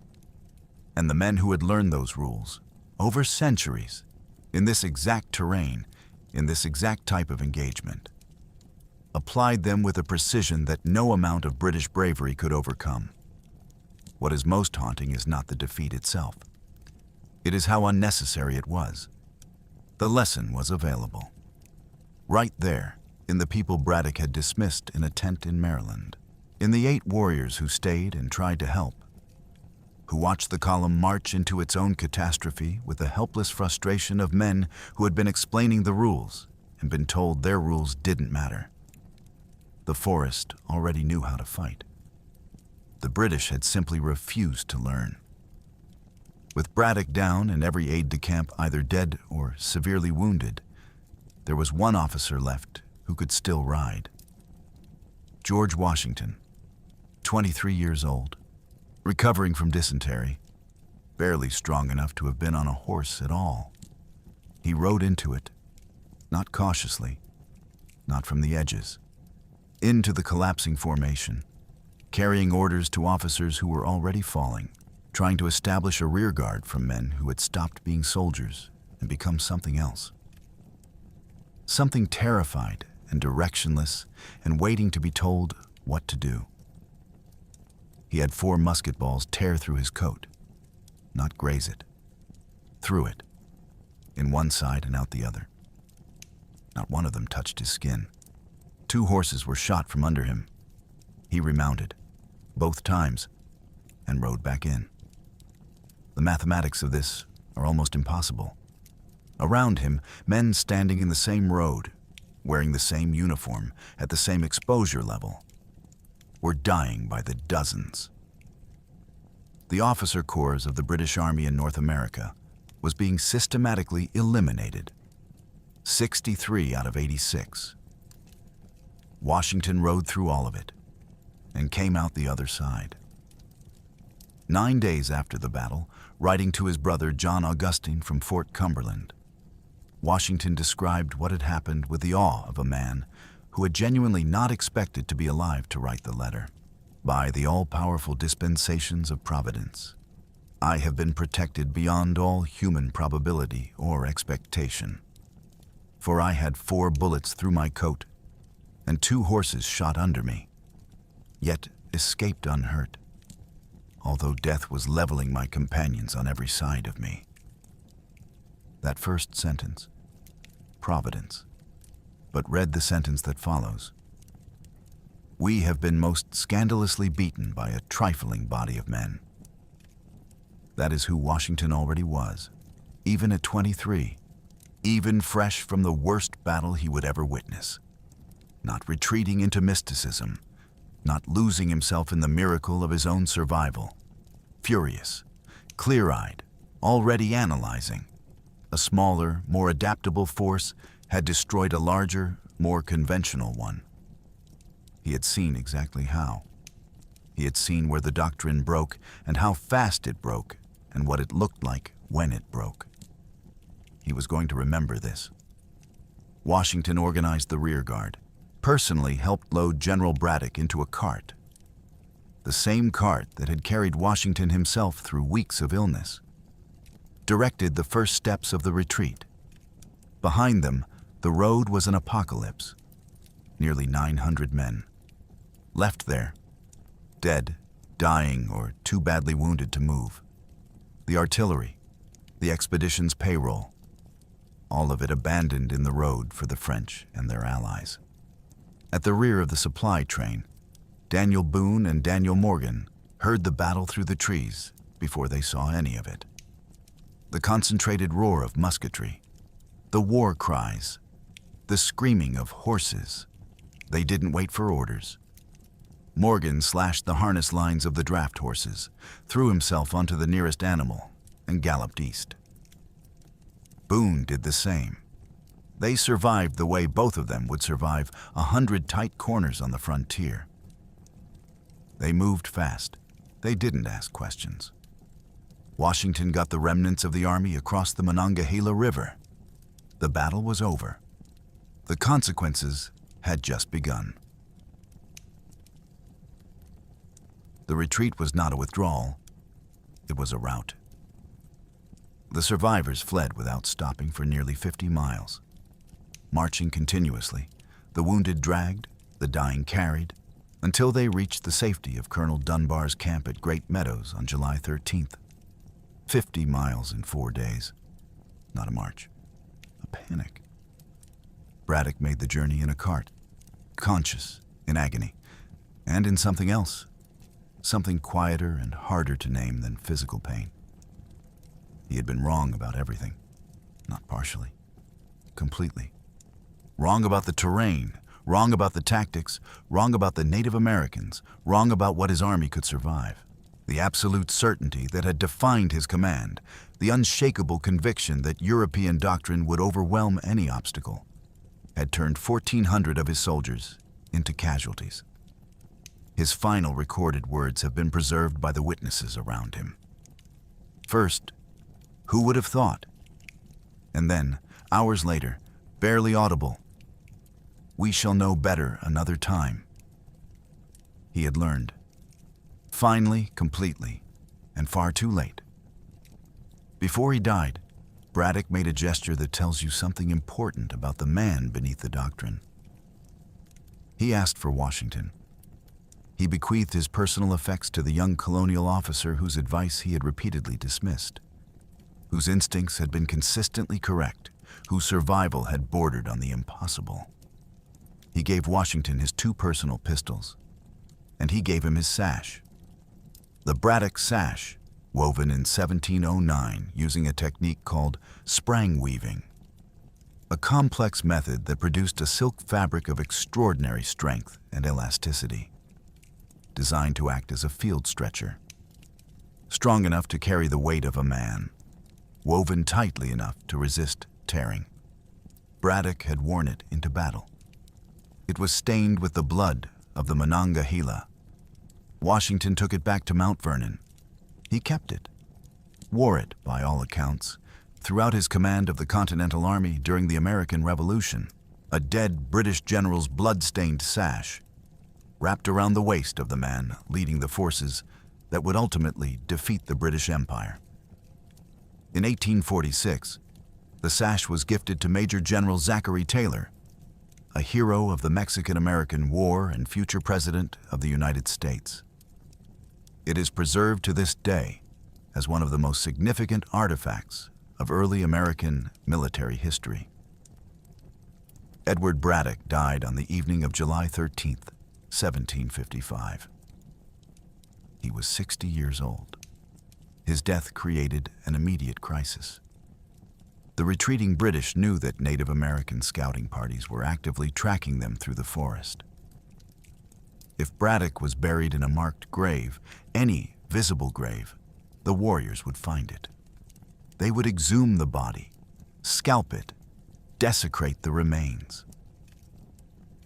and the men who had learned those rules over centuries in this exact terrain, in this exact type of engagement, applied them with a precision that no amount of British bravery could overcome. What is most haunting is not the defeat itself. It is how unnecessary it was. The lesson was available. Right there, in the people Braddock had dismissed in a tent in Maryland. In the 8 warriors who stayed and tried to help, who watched the column march into its own catastrophe with the helpless frustration of men who had been explaining the rules and been told their rules didn't matter. The forest already knew how to fight. The British had simply refused to learn. With Braddock down and every aide-de-camp either dead or severely wounded, there was one officer left who could still ride. George Washington, 23 years old, recovering from dysentery, barely strong enough to have been on a horse at all. He rode into it, not cautiously, not from the edges, into the collapsing formation, carrying orders to officers who were already falling, trying to establish a rearguard from men who had stopped being soldiers and become something else. Something terrified and directionless and waiting to be told what to do. He had 4 musket balls tear through his coat, not graze it, through it, in one side and out the other. Not one of them touched his skin. 2 horses were shot from under him. He remounted, both times, and rode back in. The mathematics of this are almost impossible. Around him, men standing in the same road, wearing the same uniform, at the same exposure level, were dying by the dozens. The officer corps of the British Army in North America was being systematically eliminated. 63 out of 86. Washington rode through all of it and came out the other side. 9 days after the battle, writing to his brother John Augustine from Fort Cumberland, Washington described what had happened with the awe of a man who had genuinely not expected to be alive to write the letter. By the all-powerful dispensations of Providence, I have been protected beyond all human probability or expectation. For I had 4 bullets through my coat and 2 horses shot under me, yet escaped unhurt, although death was leveling my companions on every side of me. That first sentence, Providence, but read the sentence that follows. We have been most scandalously beaten by a trifling body of men. That is who Washington already was, even at 23, even fresh from the worst battle he would ever witness, not retreating into mysticism, not losing himself in the miracle of his own survival, furious, clear-eyed, already analyzing. A smaller, more adaptable force had destroyed a larger, more conventional one. He had seen exactly how. He had seen where the doctrine broke and how fast it broke and what it looked like when it broke. He was going to remember this. Washington organized the rearguard, personally helped load General Braddock into a cart. The same cart that had carried Washington himself through weeks of illness. Directed the first steps of the retreat. Behind them, the road was an apocalypse. Nearly 900 men. Left there, dead, dying, or too badly wounded to move. The artillery, the expedition's payroll, all of it abandoned in the road for the French and their allies. At the rear of the supply train, Daniel Boone and Daniel Morgan heard the battle through the trees before they saw any of it. The concentrated roar of musketry, the war cries, the screaming of horses. They didn't wait for orders. Morgan slashed the harness lines of the draft horses, threw himself onto the nearest animal, and galloped east. Boone did the same. They survived the way both of them would survive 100 tight corners on the frontier. They moved fast. They didn't ask questions. Washington got the remnants of the army across the Monongahela River. The battle was over. The consequences had just begun. The retreat was not a withdrawal. It was a rout. The survivors fled without stopping for nearly 50 miles. Marching continuously, the wounded dragged, the dying carried, until they reached the safety of Colonel Dunbar's camp at Great Meadows on July 13th. 50 miles in 4 days. Not a march. A panic. Braddock made the journey in a cart, conscious, in agony, and in something else, something quieter and harder to name than physical pain. He had been wrong about everything, not partially, completely. Wrong about the terrain, wrong about the tactics, wrong about the Native Americans, wrong about what his army could survive. The absolute certainty that had defined his command, the unshakable conviction that European doctrine would overwhelm any obstacle, had turned 1,400 of his soldiers into casualties. His final recorded words have been preserved by the witnesses around him. First, "Who would have thought?" And then, hours later, barely audible, "We shall know better another time." He had learned. Finally, completely, and far too late. Before he died, Braddock made a gesture that tells you something important about the man beneath the doctrine. He asked for Washington. He bequeathed his personal effects to the young colonial officer whose advice he had repeatedly dismissed, whose instincts had been consistently correct, whose survival had bordered on the impossible. He gave Washington his 2 personal pistols, and he gave him his sash. The Braddock sash, woven in 1709 using a technique called sprang weaving, a complex method that produced a silk fabric of extraordinary strength and elasticity, designed to act as a field stretcher, strong enough to carry the weight of a man, woven tightly enough to resist tearing. Braddock had worn it into battle. It was stained with the blood of the Monongahela. Washington took it back to Mount Vernon. He kept it, wore it, by all accounts, throughout his command of the Continental Army during the American Revolution, a dead British general's blood-stained sash, wrapped around the waist of the man leading the forces that would ultimately defeat the British Empire. In 1846, the sash was gifted to Major General Zachary Taylor, a hero of the Mexican-American War and future President of the United States. It is preserved to this day as one of the most significant artifacts of early American military history. Edward Braddock died on the evening of July 13th, 1755. He was 60 years old. His death created an immediate crisis. The retreating British knew that Native American scouting parties were actively tracking them through the forest. If Braddock was buried in a marked grave, any visible grave, the warriors would find it. They would exhume the body, scalp it, desecrate the remains.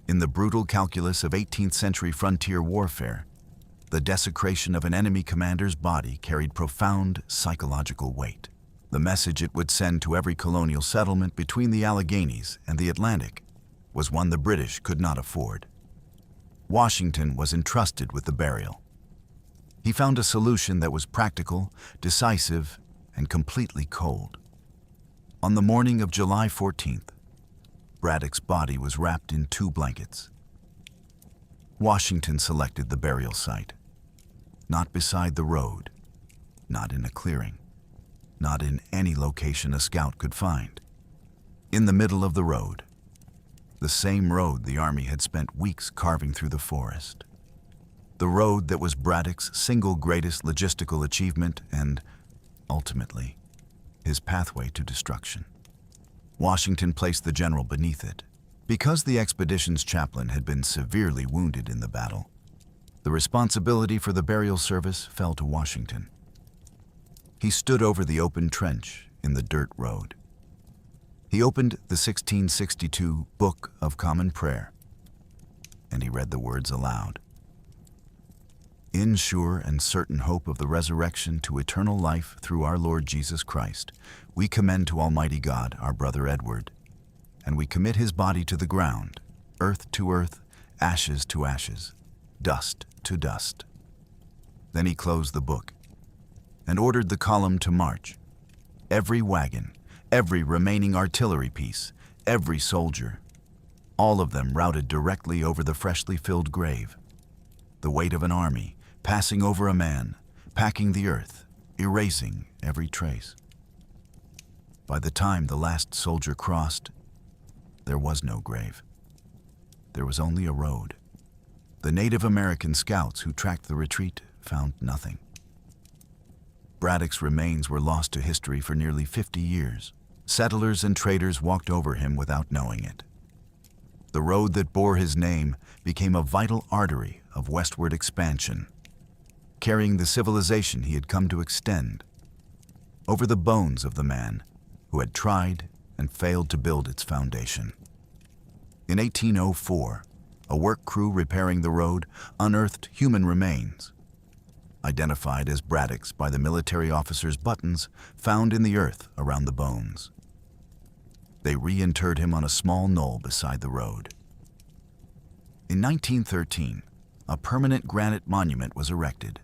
In the brutal calculus of 18th century frontier warfare, the desecration of an enemy commander's body carried profound psychological weight. The message it would send to every colonial settlement between the Alleghenies and the Atlantic was one the British could not afford. Washington was entrusted with the burial. He found a solution that was practical, decisive, and completely cold. On the morning of July 14th, Braddock's body was wrapped in 2 blankets. Washington selected the burial site, not beside the road, not in a clearing, not in any location a scout could find. In the middle of the road, the same road the Army had spent weeks carving through the forest. The road that was Braddock's single greatest logistical achievement and, ultimately, his pathway to destruction. Washington placed the general beneath it. Because the expedition's chaplain had been severely wounded in the battle, the responsibility for the burial service fell to Washington. He stood over the open trench in the dirt road. He opened the 1662 Book of Common Prayer, and he read the words aloud. "In sure and certain hope of the resurrection to eternal life through our Lord Jesus Christ, we commend to Almighty God our brother Edward, and we commit his body to the ground, earth to earth, ashes to ashes, dust to dust." Then he closed the book and ordered the column to march. Every wagon, every remaining artillery piece, every soldier, all of them routed directly over the freshly filled grave. The weight of an army, passing over a man, packing the earth, erasing every trace. By the time the last soldier crossed, there was no grave. There was only a road. The Native American scouts who tracked the retreat found nothing. Braddock's remains were lost to history for nearly 50 years. Settlers and traders walked over him without knowing it. The road that bore his name became a vital artery of westward expansion, carrying the civilization he had come to extend over the bones of the man who had tried and failed to build its foundation. In 1804, a work crew repairing the road unearthed human remains, identified as Braddock's by the military officer's buttons found in the earth around the bones. They reinterred him on a small knoll beside the road. In 1913, a permanent granite monument was erected.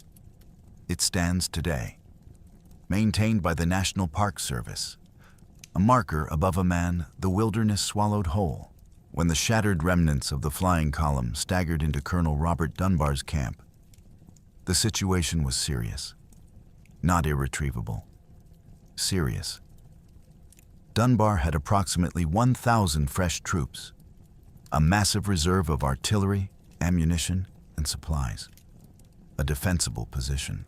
It stands today, maintained by the National Park Service, a marker above a man the wilderness swallowed whole. When the shattered remnants of the flying column staggered into Colonel Robert Dunbar's camp, the situation was serious, not irretrievable. Serious. Dunbar had approximately 1,000 fresh troops, a massive reserve of artillery, ammunition, and supplies, a defensible position.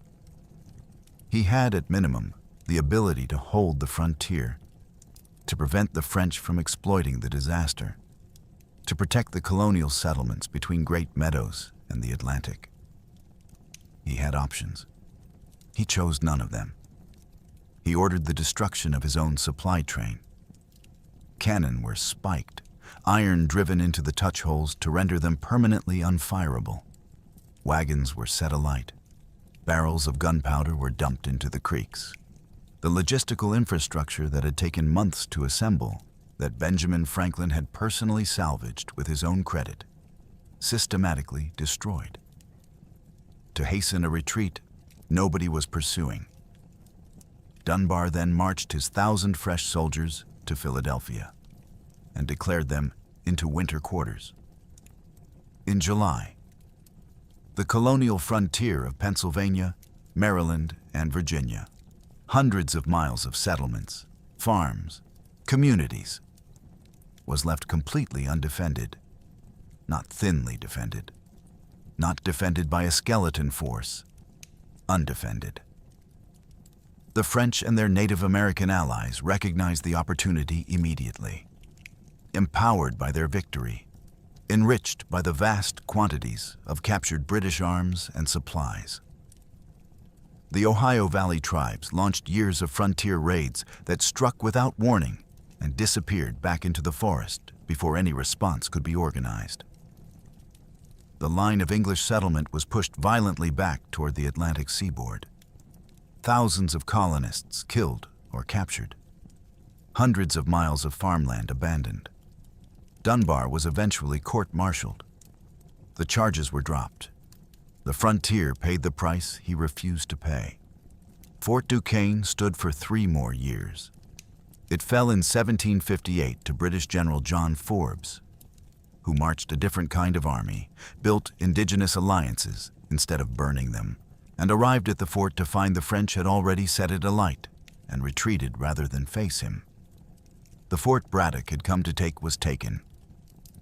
He had, at minimum, the ability to hold the frontier, to prevent the French from exploiting the disaster, to protect the colonial settlements between Great Meadows and the Atlantic. He had options. He chose none of them. He ordered the destruction of his own supply train. Cannon were spiked, iron driven into the touch holes to render them permanently unfireable. Wagons were set alight. Barrels of gunpowder were dumped into the creeks. The logistical infrastructure that had taken months to assemble, that Benjamin Franklin had personally salvaged with his own credit, systematically destroyed. To hasten a retreat, nobody was pursuing. Dunbar then marched his 1,000 fresh soldiers to Philadelphia and declared them into winter quarters. In July, the colonial frontier of Pennsylvania, Maryland, and Virginia, hundreds of miles of settlements, farms, communities, was left completely undefended, not thinly defended, not defended by a skeleton force, undefended. The French and their Native American allies recognized the opportunity immediately. Empowered by their victory, enriched by the vast quantities of captured British arms and supplies, the Ohio Valley tribes launched years of frontier raids that struck without warning and disappeared back into the forest before any response could be organized. The line of English settlement was pushed violently back toward the Atlantic seaboard. Thousands of colonists killed or captured. Hundreds of miles of farmland abandoned. Dunbar was eventually court-martialed. The charges were dropped. The frontier paid the price he refused to pay. Fort Duquesne stood for 3 more years. It fell in 1758 to British General John Forbes, who marched a different kind of army, built indigenous alliances instead of burning them, and arrived at the fort to find the French had already set it alight and retreated rather than face him. The fort Braddock had come to take was taken.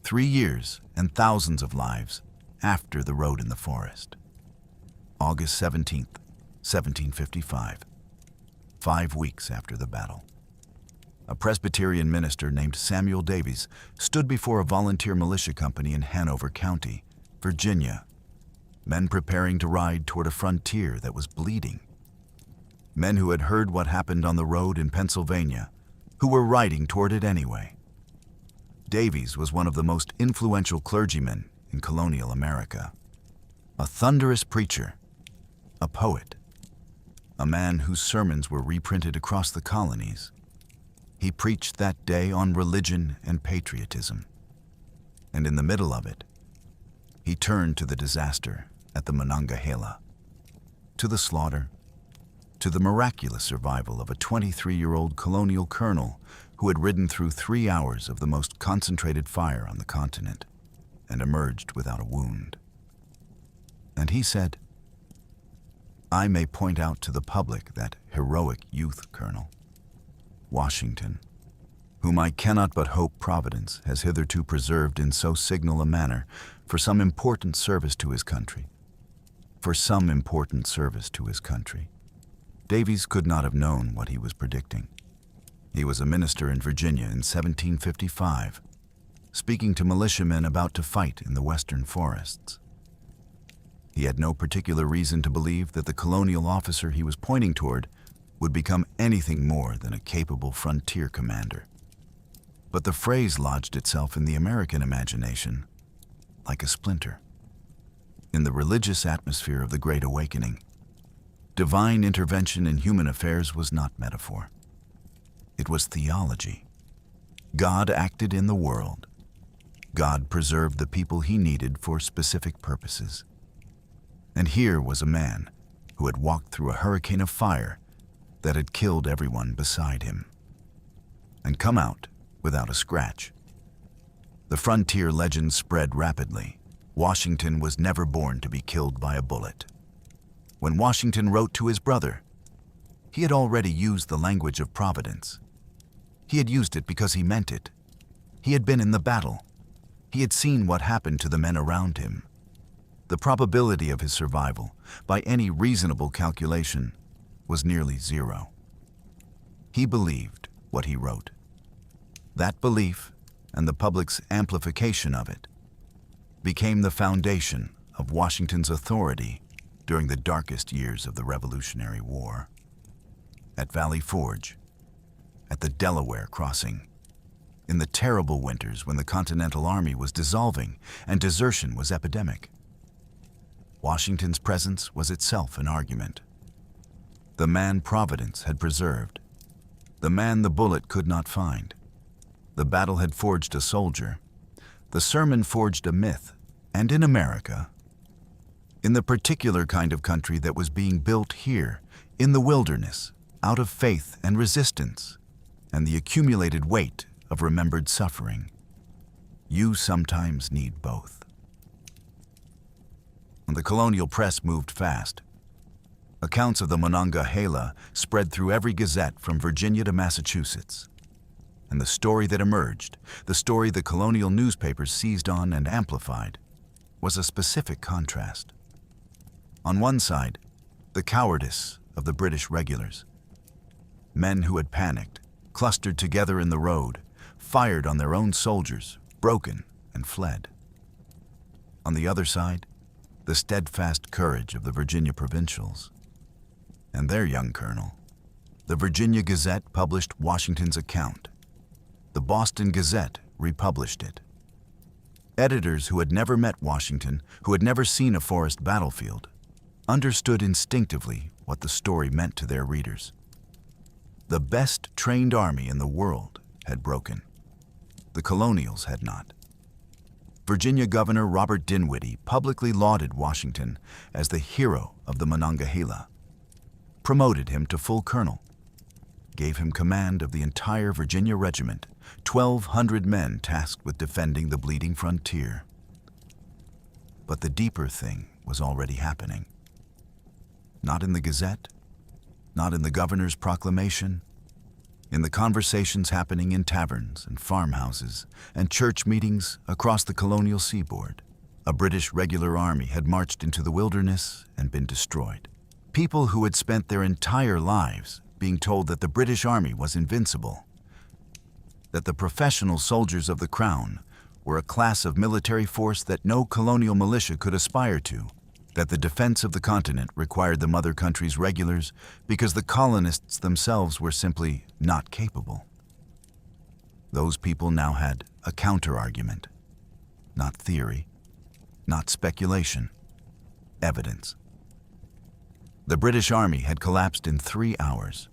3 years and thousands of lives after the road in the forest. August 17th, 1755, 5 weeks after the battle. A Presbyterian minister named Samuel Davies stood before a volunteer militia company in Hanover County, Virginia, men preparing to ride toward a frontier that was bleeding. Men who had heard what happened on the road in Pennsylvania, who were riding toward it anyway. Davies was one of the most influential clergymen in colonial America. A thunderous preacher, a poet, a man whose sermons were reprinted across the colonies. He preached that day on religion and patriotism. And in the middle of it, he turned to the disaster at the Monongahela, to the slaughter, to the miraculous survival of a 23-year-old colonial colonel who had ridden through 3 hours of the most concentrated fire on the continent and emerged without a wound. And he said, "I may point out to the public that heroic youth, Colonel, Washington, whom I cannot but hope Providence has hitherto preserved in so signal a manner for some important service to his country. For some important service to his country." Davies could not have known what he was predicting. He was a minister in Virginia in 1755. speaking to militiamen about to fight in the western forests. He had no particular reason to believe that the colonial officer he was pointing toward would become anything more than a capable frontier commander. But the phrase lodged itself in the American imagination like a splinter. In the religious atmosphere of the Great Awakening, divine intervention in human affairs was not metaphor. It was theology. God acted in the world. God preserved the people he needed for specific purposes. And here was a man who had walked through a hurricane of fire that had killed everyone beside him, and come out without a scratch. The frontier legend spread rapidly. Washington was never born to be killed by a bullet. When Washington wrote to his brother, he had already used the language of providence. He had used it because he meant it. He had been in the battle. He had seen what happened to the men around him. The probability of his survival, by any reasonable calculation, was nearly zero. He believed what he wrote. That belief, and the public's amplification of it, became the foundation of Washington's authority during the darkest years of the Revolutionary War. At Valley Forge, at the Delaware Crossing, in the terrible winters when the Continental Army was dissolving and desertion was epidemic, Washington's presence was itself an argument. The man Providence had preserved, the man the bullet could not find. The battle had forged a soldier. The sermon forged a myth, and in America, in the particular kind of country that was being built here, in the wilderness, out of faith and resistance, and the accumulated weight of remembered suffering, you sometimes need both. The colonial press moved fast. Accounts of the Monongahela spread through every gazette from Virginia to Massachusetts. And the story that emerged, the story the colonial newspapers seized on and amplified, was a specific contrast. On one side, the cowardice of the British regulars. Men who had panicked, clustered together in the road, fired on their own soldiers, broken, and fled. On the other side, the steadfast courage of the Virginia provincials. And their young colonel. The Virginia Gazette published Washington's account. The Boston Gazette republished it. Editors who had never met Washington, who had never seen a forest battlefield, understood instinctively what the story meant to their readers. The best trained army in the world had broken. The colonials had not. Virginia Governor Robert Dinwiddie publicly lauded Washington as the hero of the Monongahela, promoted him to full colonel, gave him command of the entire Virginia regiment, 1,200 men tasked with defending the bleeding frontier. But the deeper thing was already happening. Not in the Gazette, not in the governor's proclamation, in the conversations happening in taverns and farmhouses and church meetings across the colonial seaboard. A British regular army had marched into the wilderness and been destroyed. People who had spent their entire lives being told that the British Army was invincible, that the professional soldiers of the Crown were a class of military force that no colonial militia could aspire to, that the defense of the continent required the mother country's regulars because the colonists themselves were simply not capable. Those people now had a counter-argument, not theory, not speculation, evidence. The British Army had collapsed in 3 hours.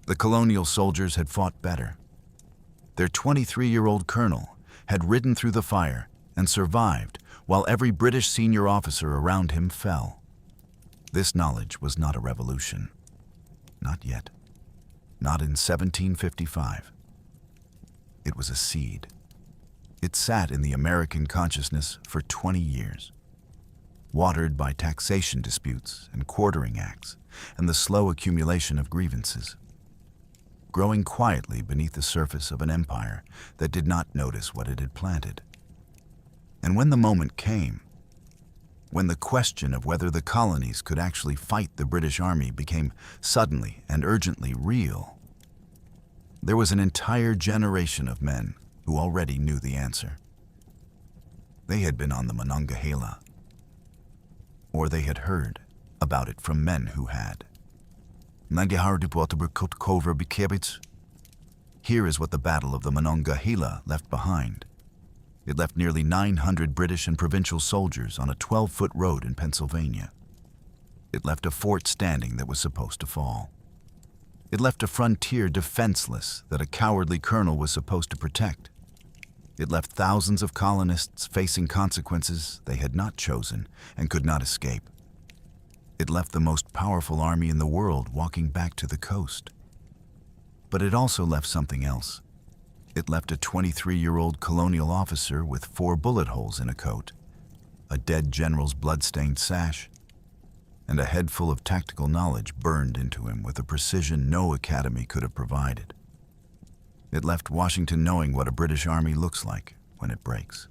The colonial soldiers had fought better. Their 23-year-old colonel had ridden through the fire and survived while every British senior officer around him fell. This knowledge was not a revolution. Not yet. Not in 1755. It was a seed. It sat in the American consciousness for 20 years. Watered by taxation disputes and quartering acts and the slow accumulation of grievances. Growing quietly beneath the surface of an empire that did not notice what it had planted. And when the moment came, when the question of whether the colonies could actually fight the British Army became suddenly and urgently real, there was an entire generation of men who already knew the answer. They had been on the Monongahela, or they had heard about it from men who had. Here is what the Battle of the Monongahela left behind. It left nearly 900 British and provincial soldiers on a 12-foot road in Pennsylvania. It left a fort standing that was supposed to fall. It left a frontier defenseless that a cowardly colonel was supposed to protect. It left thousands of colonists facing consequences they had not chosen and could not escape. It left the most powerful army in the world walking back to the coast. But it also left something else. It left a 23-year-old colonial officer with 4 bullet holes in a coat, a dead general's blood-stained sash, and a head full of tactical knowledge burned into him with a precision no academy could have provided. It left Washington knowing what a British army looks like when it breaks.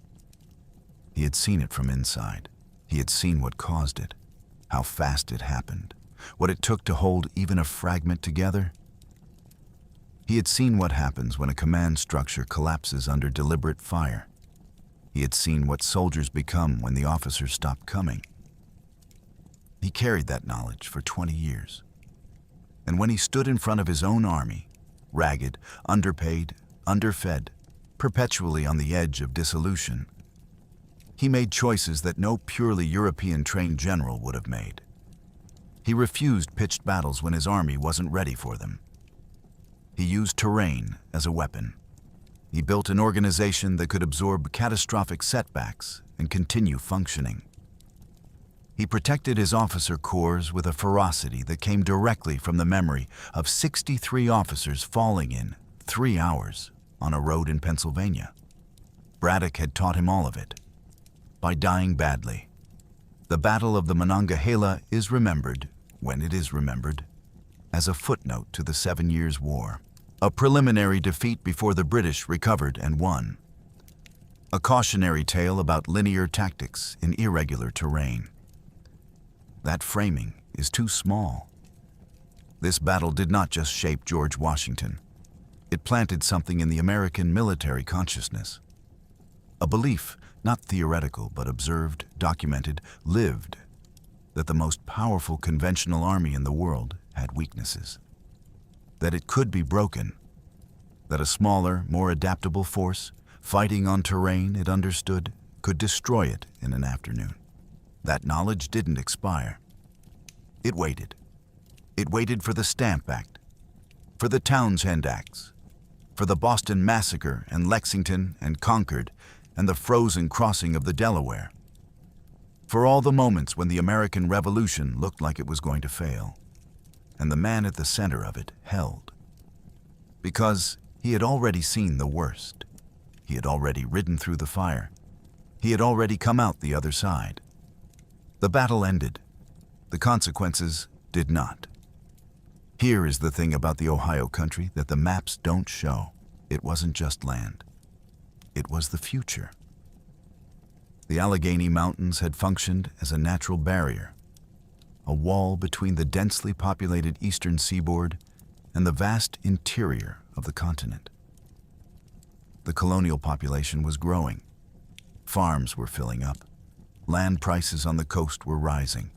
He had seen it from inside. He had seen what caused it, how fast it happened, what it took to hold even a fragment together. He had seen what happens when a command structure collapses under deliberate fire. He had seen what soldiers become when the officers stop coming. He carried that knowledge for 20 years. And when he stood in front of his own army, ragged, underpaid, underfed, perpetually on the edge of dissolution, he made choices that no purely European-trained general would have made. He refused pitched battles when his army wasn't ready for them. He used terrain as a weapon. He built an organization that could absorb catastrophic setbacks and continue functioning. He protected his officer corps with a ferocity that came directly from the memory of 63 officers falling in 3 hours on a road in Pennsylvania. Braddock had taught him all of it, by dying badly. The Battle of the Monongahela is remembered, when it is remembered, as a footnote to the 7 Years' War, a preliminary defeat before the British recovered and won, a cautionary tale about linear tactics in irregular terrain. That framing is too small. This battle did not just shape George Washington. It planted something in the American military consciousness. A belief, not theoretical but observed, documented, lived, that the most powerful conventional army in the world had weaknesses. That it could be broken. That a smaller, more adaptable force, fighting on terrain it understood, could destroy it in an afternoon. That knowledge didn't expire. It waited. It waited for the Stamp Act, for the Townshend Acts, for the Boston Massacre and Lexington and Concord and the frozen crossing of the Delaware, for all the moments when the American Revolution looked like it was going to fail, and the man at the center of it held. Because he had already seen the worst. He had already ridden through the fire. He had already come out the other side. The battle ended. The consequences did not. Here is the thing about the Ohio country that the maps don't show. It wasn't just land. It was the future. The Allegheny Mountains had functioned as a natural barrier, a wall between the densely populated eastern seaboard and the vast interior of the continent. The colonial population was growing. Farms were filling up. Land prices on the coast were rising.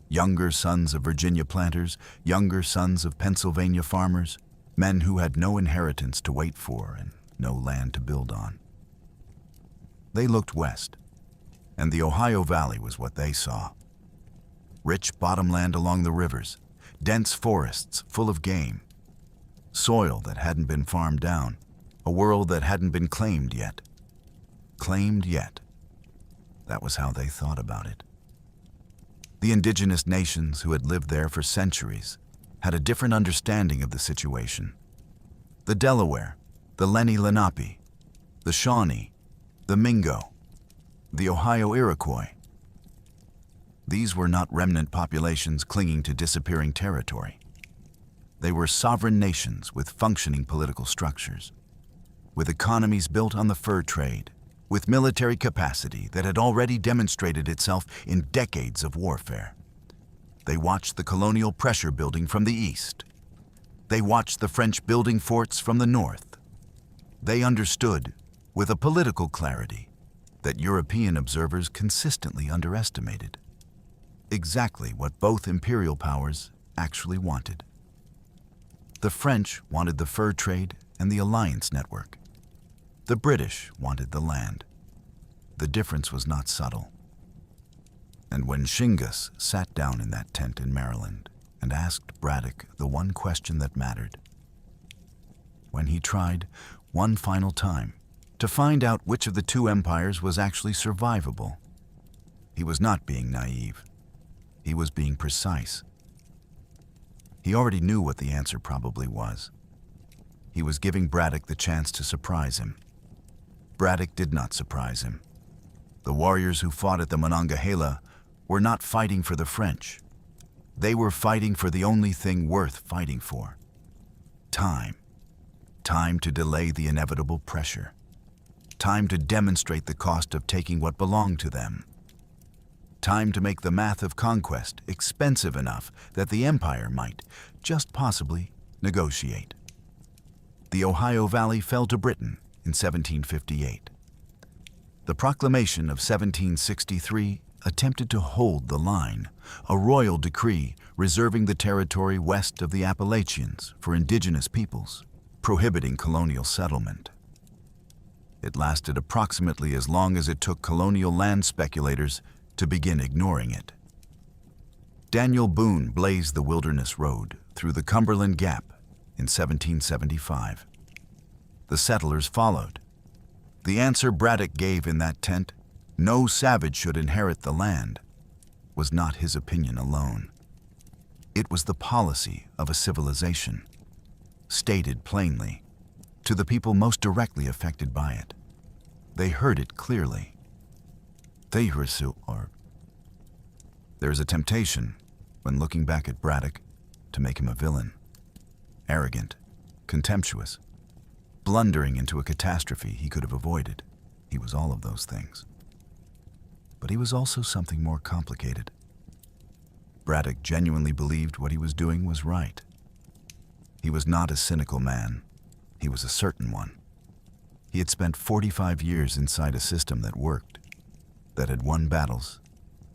Younger sons of Virginia planters, younger sons of Pennsylvania farmers, men who had no inheritance to wait for and no land to build on. They looked west, and the Ohio Valley was what they saw. Rich bottomland along the rivers, dense forests full of game, soil that hadn't been farmed down, a world that hadn't been claimed yet. Claimed yet. That was how they thought about it. The indigenous nations who had lived there for centuries had a different understanding of the situation. The Delaware, the Lenni Lenape, the Shawnee, the Mingo, the Ohio Iroquois. These were not remnant populations clinging to disappearing territory. They were sovereign nations with functioning political structures, with economies built on the fur trade, with military capacity that had already demonstrated itself in decades of warfare. They watched the colonial pressure building from the east. They watched the French building forts from the north. They understood with a political clarity that European observers consistently underestimated. Exactly what both imperial powers actually wanted. The French wanted the fur trade and the alliance network. The British wanted the land. The difference was not subtle. And when Shingas sat down in that tent in Maryland and asked Braddock the one question that mattered, when he tried, one final time, to find out which of the two empires was actually survivable, he was not being naive. He was being precise. He already knew what the answer probably was. He was giving Braddock the chance to surprise him. Braddock did not surprise him. The warriors who fought at the Monongahela were not fighting for the French. They were fighting for the only thing worth fighting for: time. Time to delay the inevitable pressure. Time to demonstrate the cost of taking what belonged to them. Time to make the math of conquest expensive enough that the empire might, just possibly, negotiate. The Ohio Valley fell to Britain in 1758. The Proclamation of 1763 attempted to hold the line, a royal decree reserving the territory west of the Appalachians for indigenous peoples, prohibiting colonial settlement. It lasted approximately as long as it took colonial land speculators to begin ignoring it. Daniel Boone blazed the Wilderness Road through the Cumberland Gap in 1775. The settlers followed. The answer Braddock gave in that tent, "No savage should inherit the land," was not his opinion alone. It was the policy of a civilization, stated plainly, to the people most directly affected by it. They heard it clearly. There is a temptation, when looking back at Braddock, to make him a villain. Arrogant, contemptuous, blundering into a catastrophe he could have avoided. He was all of those things. But he was also something more complicated. Braddock genuinely believed what he was doing was right. He was not a cynical man. He was a certain one. He had spent 45 years inside a system that worked, that had won battles,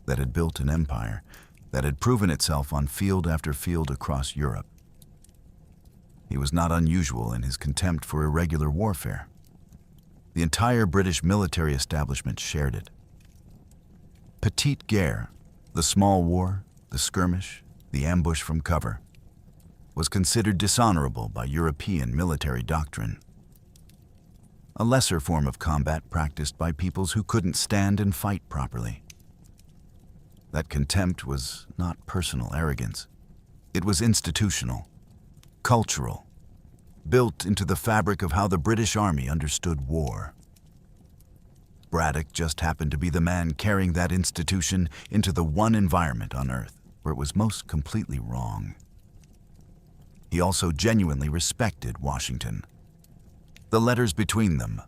that had built an empire, that had proven itself on field after field across Europe. He was not unusual in his contempt for irregular warfare. The entire British military establishment shared it. Petite guerre, the small war, the skirmish, the ambush from cover, was considered dishonorable by European military doctrine. A lesser form of combat practiced by peoples who couldn't stand and fight properly. That contempt was not personal arrogance. It was institutional, cultural, built into the fabric of how the British Army understood war. Braddock just happened to be the man carrying that institution into the one environment on Earth where it was most completely wrong. He also genuinely respected Washington. The letters between them,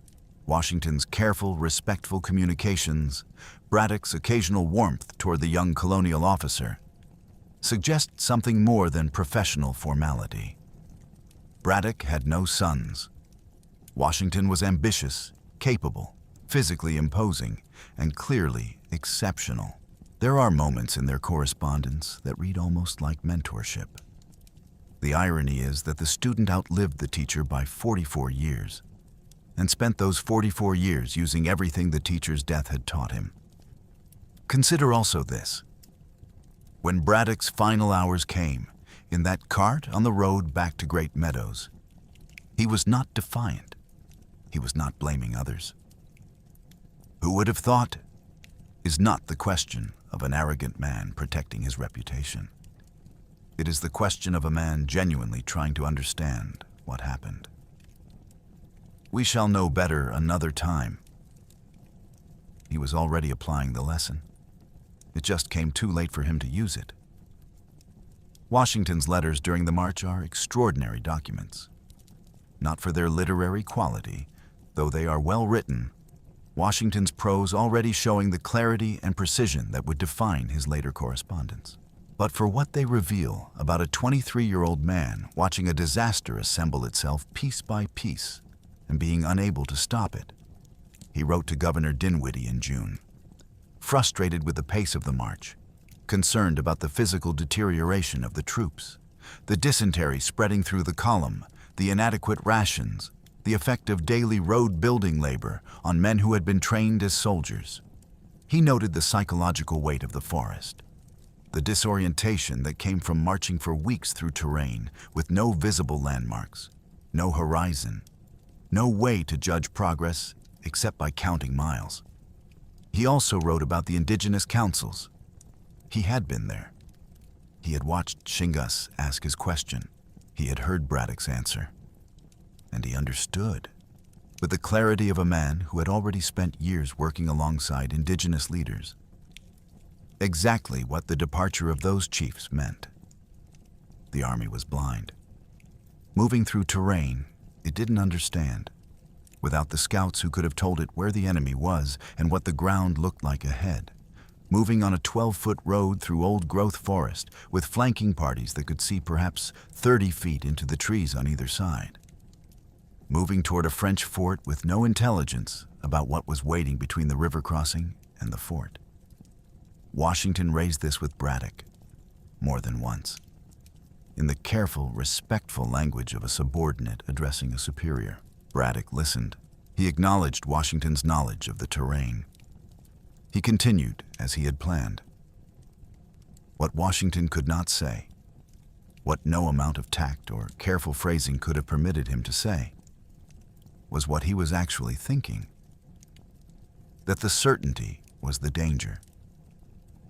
Washington's careful, respectful communications, Braddock's occasional warmth toward the young colonial officer, suggest something more than professional formality. Braddock had no sons. Washington was ambitious, capable, physically imposing, and clearly exceptional. There are moments in their correspondence that read almost like mentorship. The irony is that the student outlived the teacher by 44 years and spent those 44 years using everything the teacher's death had taught him. Consider also this. When Braddock's final hours came, in that cart on the road back to Great Meadows, he was not defiant. He was not blaming others. Who would have thought is not the question of an arrogant man protecting his reputation. It is the question of a man genuinely trying to understand what happened. We shall know better another time. He was already applying the lesson. It just came too late for him to use it. Washington's letters during the march are extraordinary documents. Not for their literary quality, though they are well written, Washington's prose already showing the clarity and precision that would define his later correspondence, but for what they reveal about a 23-year-old man watching a disaster assemble itself piece by piece and being unable to stop it, he wrote to Governor Dinwiddie in June. Frustrated with the pace of the march, concerned about the physical deterioration of the troops, the dysentery spreading through the column, the inadequate rations, the effect of daily road-building labor on men who had been trained as soldiers. He noted the psychological weight of the forest, the disorientation that came from marching for weeks through terrain with no visible landmarks, no horizon, no way to judge progress except by counting miles. He also wrote about the indigenous councils. He had been there. He had watched Shingas ask his question. He had heard Braddock's answer. And he understood, with the clarity of a man who had already spent years working alongside indigenous leaders, exactly what the departure of those chiefs meant. The army was blind. Moving through terrain it didn't understand, without the scouts who could have told it where the enemy was and what the ground looked like ahead. Moving on a 12-foot road through old-growth forest with flanking parties that could see perhaps 30 feet into the trees on either side. Moving toward a French fort with no intelligence about what was waiting between the river crossing and the fort. Washington raised this with Braddock more than once, in the careful, respectful language of a subordinate addressing a superior. Braddock listened. He acknowledged Washington's knowledge of the terrain. He continued as he had planned. What Washington could not say, what no amount of tact or careful phrasing could have permitted him to say, was what he was actually thinking. That the certainty was the danger.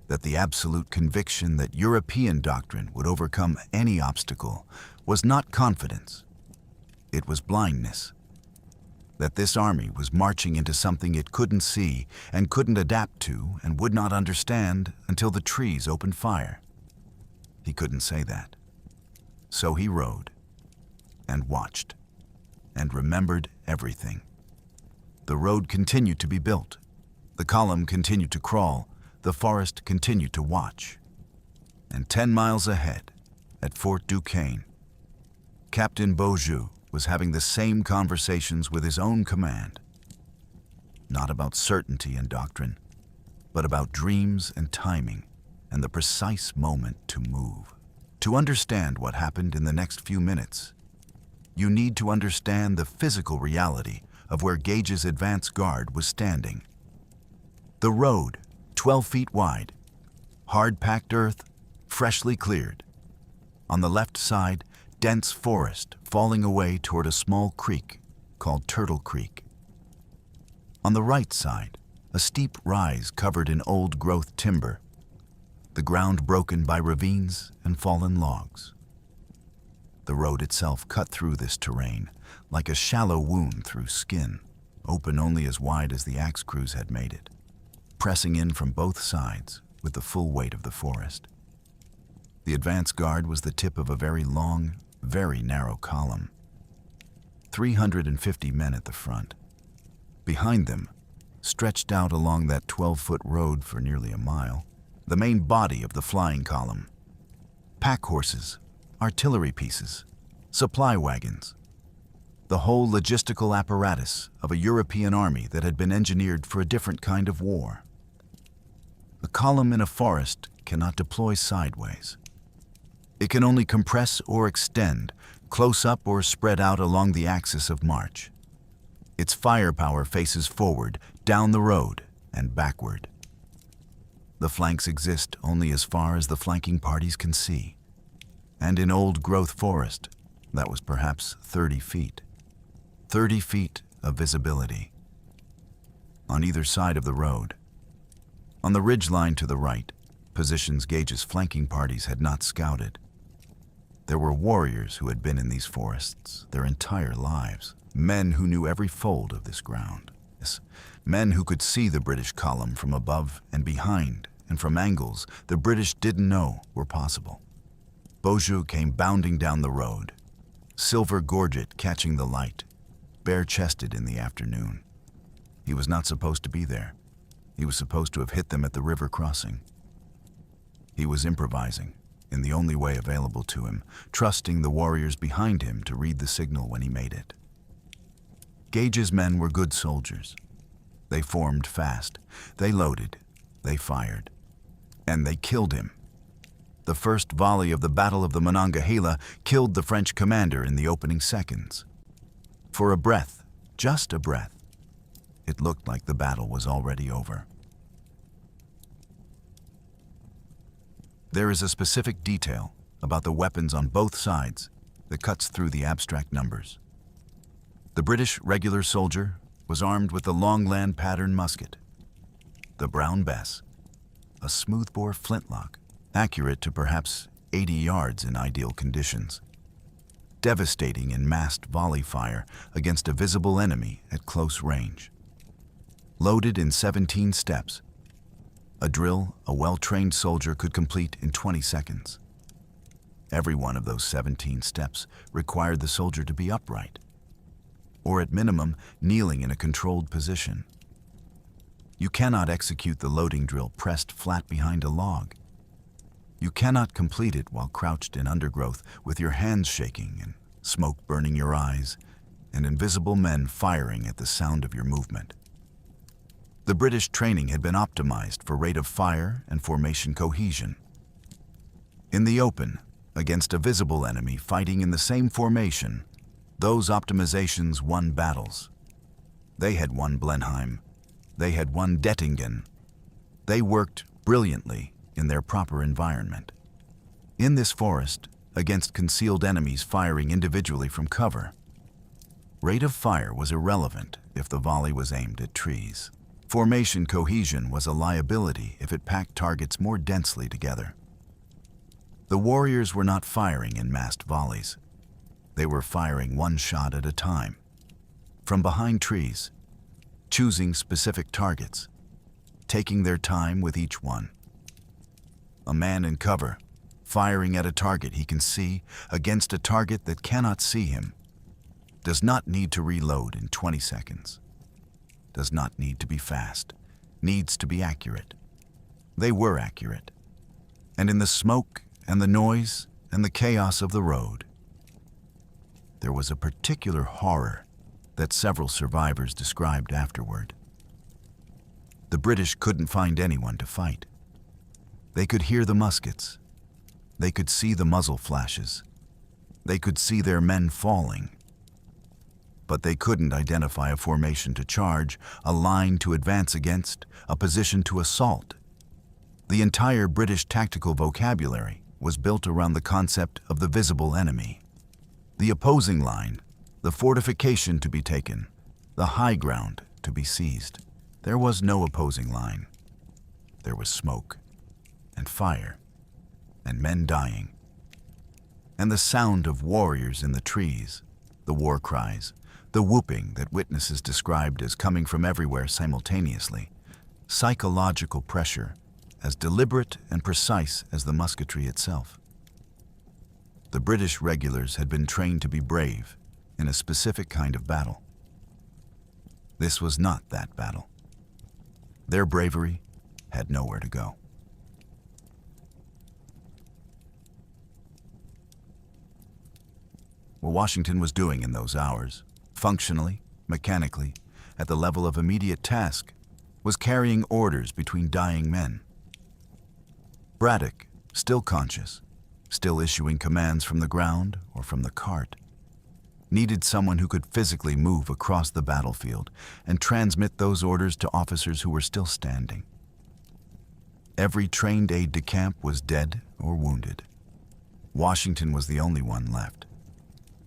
That the absolute conviction that European doctrine would overcome any obstacle was not confidence. It was blindness. That this army was marching into something it couldn't see and couldn't adapt to and would not understand until the trees opened fire. He couldn't say that. So he rode and watched and remembered everything. The road continued to be built. The column continued to crawl. The forest continued to watch. And 10 miles ahead, at Fort Duquesne, Captain Beaujeu was having the same conversations with his own command. Not about certainty and doctrine, but about dreams and timing and the precise moment to move. To understand what happened in the next few minutes, you need to understand the physical reality of where Gage's advance guard was standing. The road, 12 feet wide, hard-packed earth, freshly cleared. On the left side, dense forest falling away toward a small creek called Turtle Creek. On the right side, a steep rise covered in old-growth timber, the ground broken by ravines and fallen logs. The road itself cut through this terrain like a shallow wound through skin, open only as wide as the axe crews had made it, pressing in from both sides with the full weight of the forest. The advance guard was the tip of a very long, very narrow column. 350 men at the front. Behind them, stretched out along that 12-foot road for nearly a mile, the main body of the flying column. Pack horses, artillery pieces, supply wagons. The whole logistical apparatus of a European army that had been engineered for a different kind of war. A column in a forest cannot deploy sideways. It can only compress or extend, close up or spread out along the axis of march. Its firepower faces forward, down the road, and backward. The flanks exist only as far as the flanking parties can see. And in old-growth forest, that was perhaps 30 feet. 30 feet of visibility. On either side of the road. On the ridgeline to the right, positions Gage's flanking parties had not scouted. There were warriors who had been in these forests their entire lives, men who knew every fold of this ground. Yes, men who could see the British column from above and behind, and from angles the British didn't know were possible. Beaujeu came bounding down the road, silver gorget catching the light, bare-chested in the afternoon. He was not supposed to be there. He was supposed to have hit them at the river crossing. He was improvising, in the only way available to him, trusting the warriors behind him to read the signal when he made it. Gage's men were good soldiers. They formed fast. They loaded. They fired. And they killed him. The first volley of the Battle of the Monongahela killed the French commander in the opening seconds. For a breath, just a breath, it looked like the battle was already over. There is a specific detail about the weapons on both sides that cuts through the abstract numbers. The British regular soldier was armed with the Longland pattern musket, the Brown Bess, a smoothbore flintlock, accurate to perhaps 80 yards in ideal conditions, devastating in massed volley fire against a visible enemy at close range. Loaded in 17 steps, a drill a well-trained soldier could complete in 20 seconds. Every one of those 17 steps required the soldier to be upright, or at minimum, kneeling in a controlled position. You cannot execute the loading drill pressed flat behind a log. You cannot complete it while crouched in undergrowth with your hands shaking and smoke burning your eyes and invisible men firing at the sound of your movement. The British training had been optimized for rate of fire and formation cohesion. In the open, against a visible enemy fighting in the same formation, those optimizations won battles. They had won Blenheim. They had won Dettingen. They worked brilliantly in their proper environment. In this forest, against concealed enemies firing individually from cover, rate of fire was irrelevant if the volley was aimed at trees. Formation cohesion was a liability if it packed targets more densely together. The warriors were not firing in massed volleys. They were firing one shot at a time, from behind trees, choosing specific targets, taking their time with each one. A man in cover, firing at a target he can see against a target that cannot see him, does not need to reload in 20 seconds, does not need to be fast, needs to be accurate. They were accurate. And in the smoke and the noise and the chaos of the road, there was a particular horror that several survivors described afterward. The British couldn't find anyone to fight. They could hear the muskets. They could see the muzzle flashes. They could see their men falling. But they couldn't identify a formation to charge, a line to advance against, a position to assault. The entire British tactical vocabulary was built around the concept of the visible enemy. The opposing line, the fortification to be taken, the high ground to be seized. There was no opposing line. There was smoke and fire and men dying. And the sound of warriors in the trees, the war cries, the whooping that witnesses described as coming from everywhere simultaneously, psychological pressure as deliberate and precise as the musketry itself. The British regulars had been trained to be brave in a specific kind of battle. This was not that battle. Their bravery had nowhere to go. What Washington was doing in those hours, functionally, mechanically, at the level of immediate task, was carrying orders between dying men. Braddock, still conscious, still issuing commands from the ground or from the cart, needed someone who could physically move across the battlefield and transmit those orders to officers who were still standing. Every trained aide-de-camp was dead or wounded. Washington was the only one left.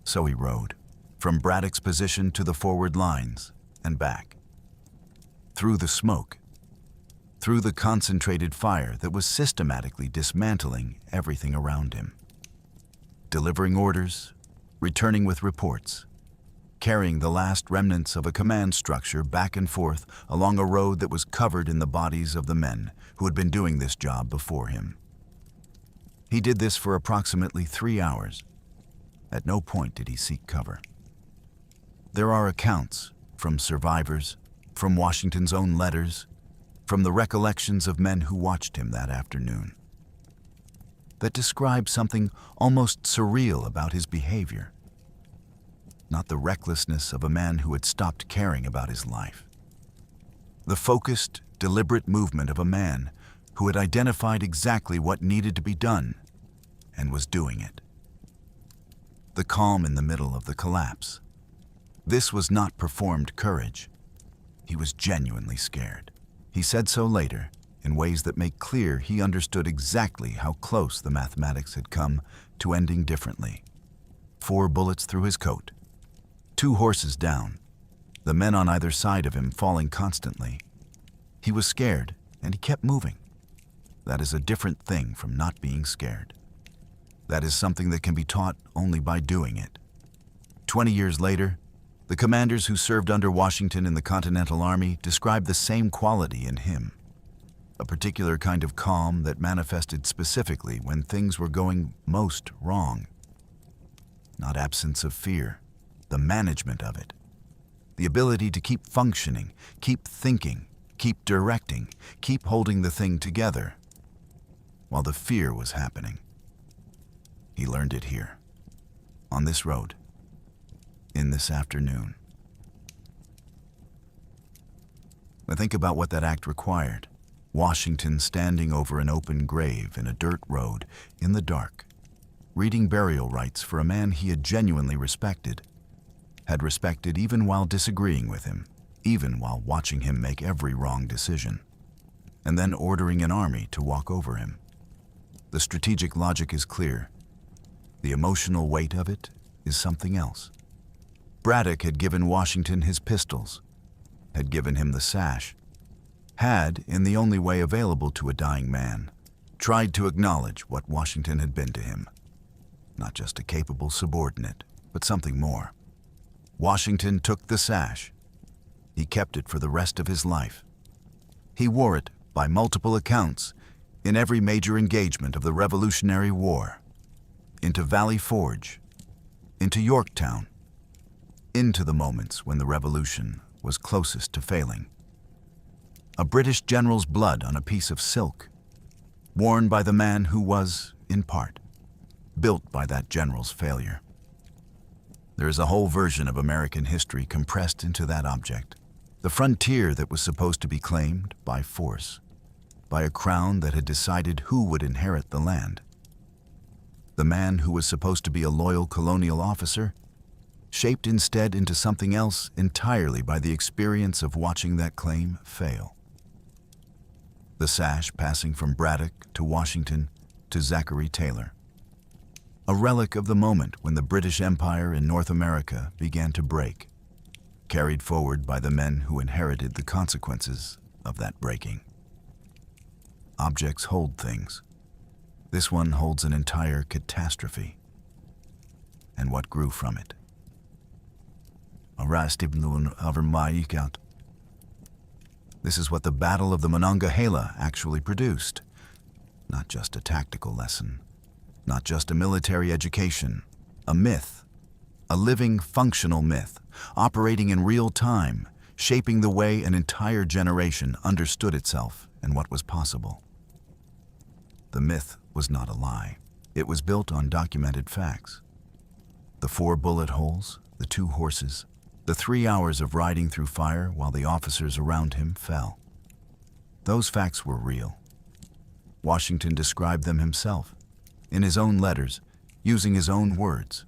So he rode, from Braddock's position to the forward lines and back, through the smoke, through the concentrated fire that was systematically dismantling everything around him, delivering orders, returning with reports, carrying the last remnants of a command structure back and forth along a road that was covered in the bodies of the men who had been doing this job before him. He did this for approximately 3 hours. At no point did he seek cover. There are accounts from survivors, from Washington's own letters, from the recollections of men who watched him that afternoon, that describe something almost surreal about his behavior. Not the recklessness of a man who had stopped caring about his life, The focused, deliberate movement of a man who had identified exactly what needed to be done and was doing it. The calm in the middle of the collapse. This was not performed courage. He was genuinely scared. He said so later, in ways that make clear he understood exactly how close the mathematics had come to ending differently. 4 bullets through his coat, 2 horses down, the men on either side of him falling constantly. He was scared, and he kept moving. That is a different thing from not being scared. That is something that can be taught only by doing it. 20 years later, the commanders who served under Washington in the Continental Army described the same quality in him. A particular kind of calm that manifested specifically when things were going most wrong. Not absence of fear, the management of it. The ability to keep functioning, keep thinking, keep directing, keep holding the thing together while the fear was happening. He learned it here, on this road, in this afternoon. I think about what that act required. Washington standing over an open grave in a dirt road in the dark, reading burial rites for a man he had genuinely respected, had respected even while disagreeing with him, even while watching him make every wrong decision, and then ordering an army to walk over him. The strategic logic is clear. The emotional weight of it is something else. Braddock had given Washington his pistols, had given him the sash, had, in the only way available to a dying man, tried to acknowledge what Washington had been to him. Not just a capable subordinate, but something more. Washington took the sash. He kept it for the rest of his life. He wore it, by multiple accounts, in every major engagement of the Revolutionary War, into Valley Forge, into Yorktown, into the moments when the Revolution was closest to failing. A British general's blood on a piece of silk, worn by the man who was, in part, built by that general's failure. There is a whole version of American history compressed into that object. The frontier that was supposed to be claimed by force, by a crown that had decided who would inherit the land. The man who was supposed to be a loyal colonial officer, shaped instead into something else entirely by the experience of watching that claim fail. The sash passing from Braddock to Washington to Zachary Taylor. A relic of the moment when the British Empire in North America began to break, carried forward by the men who inherited the consequences of that breaking. Objects hold things. This one holds an entire catastrophe. And what grew from it? This is what the Battle of the Monongahela actually produced. Not just a tactical lesson, not just a military education, a myth, a living, functional myth, operating in real time, shaping the way an entire generation understood itself and what was possible. The myth was not a lie. It was built on documented facts. The 4 bullet holes, the 2 horses, the 3 hours of riding through fire while the officers around him fell. Those facts were real. Washington described them himself, in his own letters, using his own words.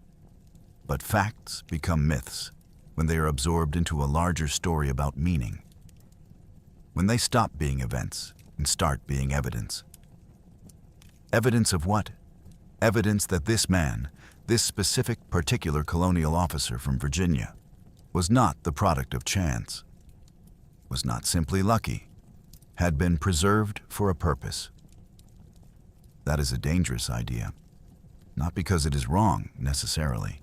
But facts become myths when they are absorbed into a larger story about meaning. When they stop being events and start being evidence. Evidence of what? Evidence that this man, this specific particular colonial officer from Virginia, was not the product of chance, was not simply lucky, had been preserved for a purpose. That is a dangerous idea, not because it is wrong necessarily,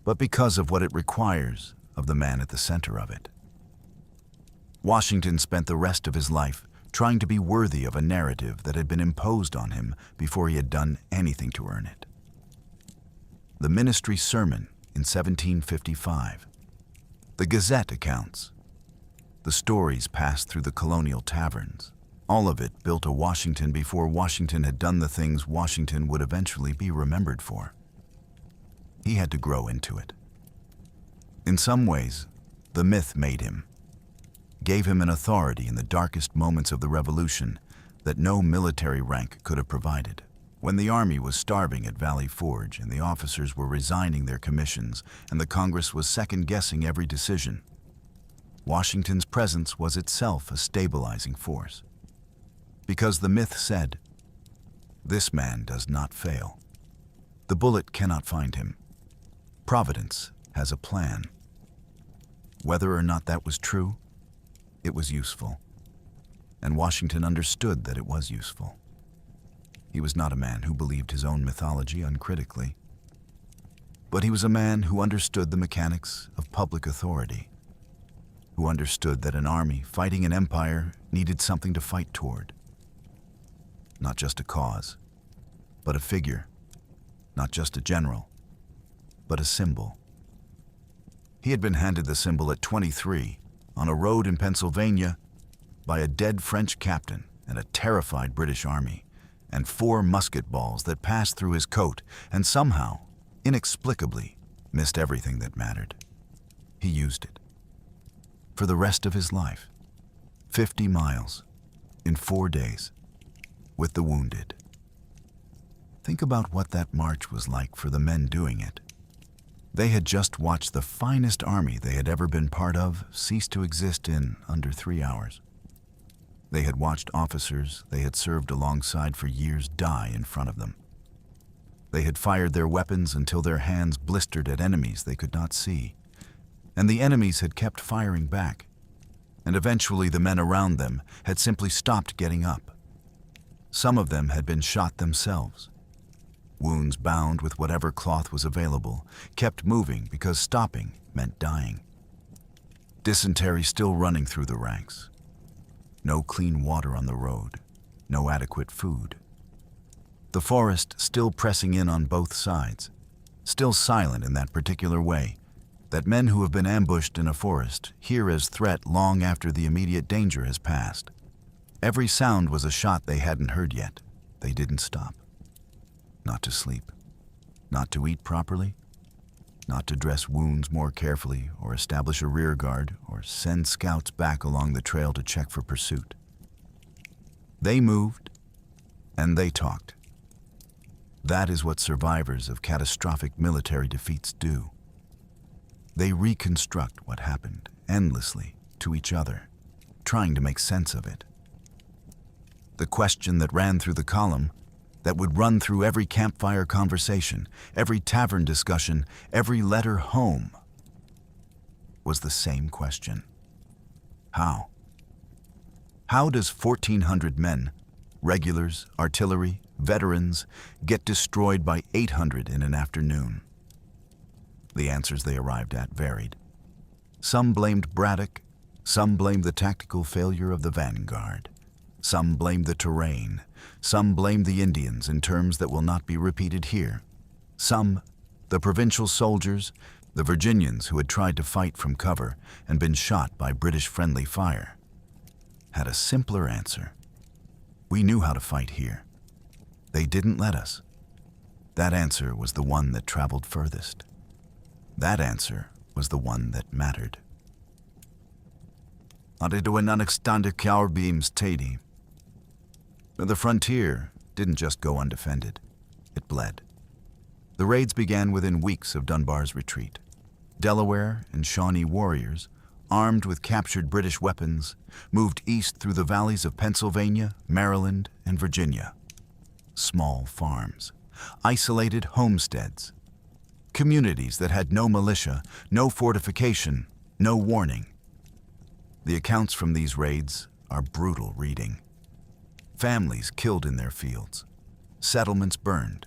but because of what it requires of the man at the center of it. Washington spent the rest of his life trying to be worthy of a narrative that had been imposed on him before he had done anything to earn it. The ministry sermon in 1755, the Gazette accounts, the stories passed through the colonial taverns, all of it built a Washington before Washington had done the things Washington would eventually be remembered for. He had to grow into it. In some ways, the myth made him. gave him an authority in the darkest moments of the Revolution that no military rank could have provided. When the army was starving at Valley Forge and the officers were resigning their commissions and the Congress was second-guessing every decision, Washington's presence was itself a stabilizing force. Because the myth said, "This man does not fail. The bullet cannot find him. Providence has a plan." Whether or not that was true, it was useful. And Washington understood that it was useful. He was not a man who believed his own mythology uncritically, but he was a man who understood the mechanics of public authority, who understood that an army fighting an empire needed something to fight toward. Not just a cause, but a figure. Not just a general, but a symbol. He had been handed the symbol at 23 on a road in Pennsylvania by a dead French captain and a terrified British army, and 4 musket balls that passed through his coat and somehow, inexplicably, missed everything that mattered. He used it. For the rest of his life, 50 miles, in 4 days, with the wounded. Think about what that march was like for the men doing it. They had just watched the finest army they had ever been part of cease to exist in under 3 hours. They had watched officers they had served alongside for years die in front of them. They had fired their weapons until their hands blistered at enemies they could not see, and the enemies had kept firing back, and eventually the men around them had simply stopped getting up. Some of them had been shot themselves. Wounds bound with whatever cloth was available, kept moving because stopping meant dying. Dysentery still running through the ranks. No clean water on the road, no adequate food. The forest still pressing in on both sides, still silent in that particular way, that men who have been ambushed in a forest hear as threat long after the immediate danger has passed. Every sound was a shot they hadn't heard yet. They didn't stop. Not to sleep, not to eat properly, not to dress wounds more carefully or establish a rear guard or send scouts back along the trail to check for pursuit. They moved and they talked. That is what survivors of catastrophic military defeats do. They reconstruct what happened endlessly to each other, trying to make sense of it. The question that ran through the column, that would run through every campfire conversation, every tavern discussion, every letter home, was the same question. How? How does 1,400 men, regulars, artillery, veterans, get destroyed by 800 in an afternoon? The answers they arrived at varied. Some blamed Braddock, some blamed the tactical failure of the vanguard. Some blamed the terrain. Some blamed the Indians in terms that will not be repeated here. Some, the provincial soldiers, the Virginians who had tried to fight from cover and been shot by British friendly fire, had a simpler answer. We knew how to fight here. They didn't let us. That answer was the one that traveled furthest. That answer was the one that mattered. The frontier didn't just go undefended. It bled. The raids began within weeks of Dunbar's retreat. Delaware and Shawnee warriors, armed with captured British weapons, moved east through the valleys of Pennsylvania, Maryland, and Virginia. Small farms, isolated homesteads, communities that had no militia, no fortification, no warning. The accounts from these raids are brutal reading. Families killed in their fields, settlements burned,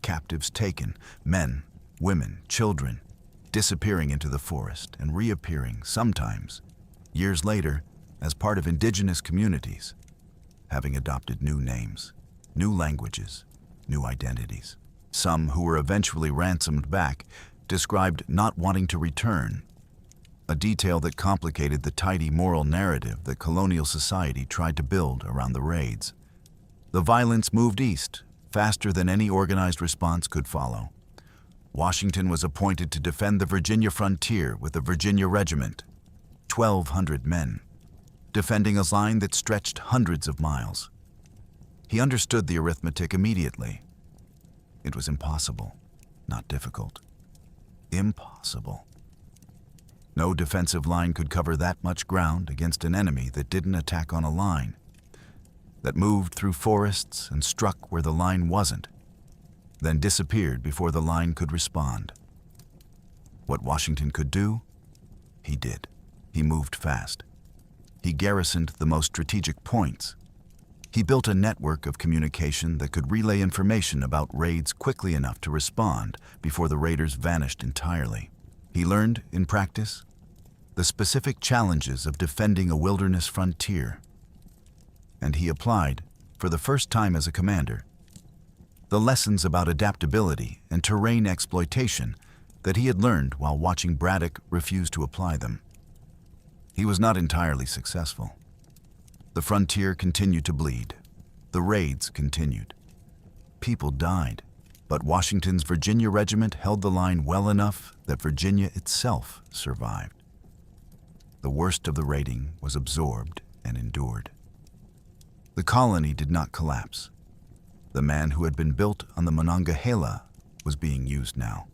captives taken, men, women, children, disappearing into the forest and reappearing sometimes, years later, as part of indigenous communities, having adopted new names, new languages, new identities. Some who were eventually ransomed back described not wanting to return, a detail that complicated the tidy moral narrative that colonial society tried to build around the raids. The violence moved east, faster than any organized response could follow. Washington was appointed to defend the Virginia frontier with the Virginia Regiment, 1,200 men, defending a line that stretched hundreds of miles. He understood the arithmetic immediately. It was impossible, not difficult. Impossible. No defensive line could cover that much ground against an enemy that didn't attack on a line, that moved through forests and struck where the line wasn't, then disappeared before the line could respond. What Washington could do, he did. He moved fast. He garrisoned the most strategic points. He built a network of communication that could relay information about raids quickly enough to respond before the raiders vanished entirely. He learned, in practice, the specific challenges of defending a wilderness frontier. And he applied, for the first time as a commander, the lessons about adaptability and terrain exploitation that he had learned while watching Braddock refuse to apply them. He was not entirely successful. The frontier continued to bleed. The raids continued. People died, but Washington's Virginia regiment held the line well enough that Virginia itself survived. The worst of the raiding was absorbed and endured. The colony did not collapse. The man who had been built on the Monongahela was being used now.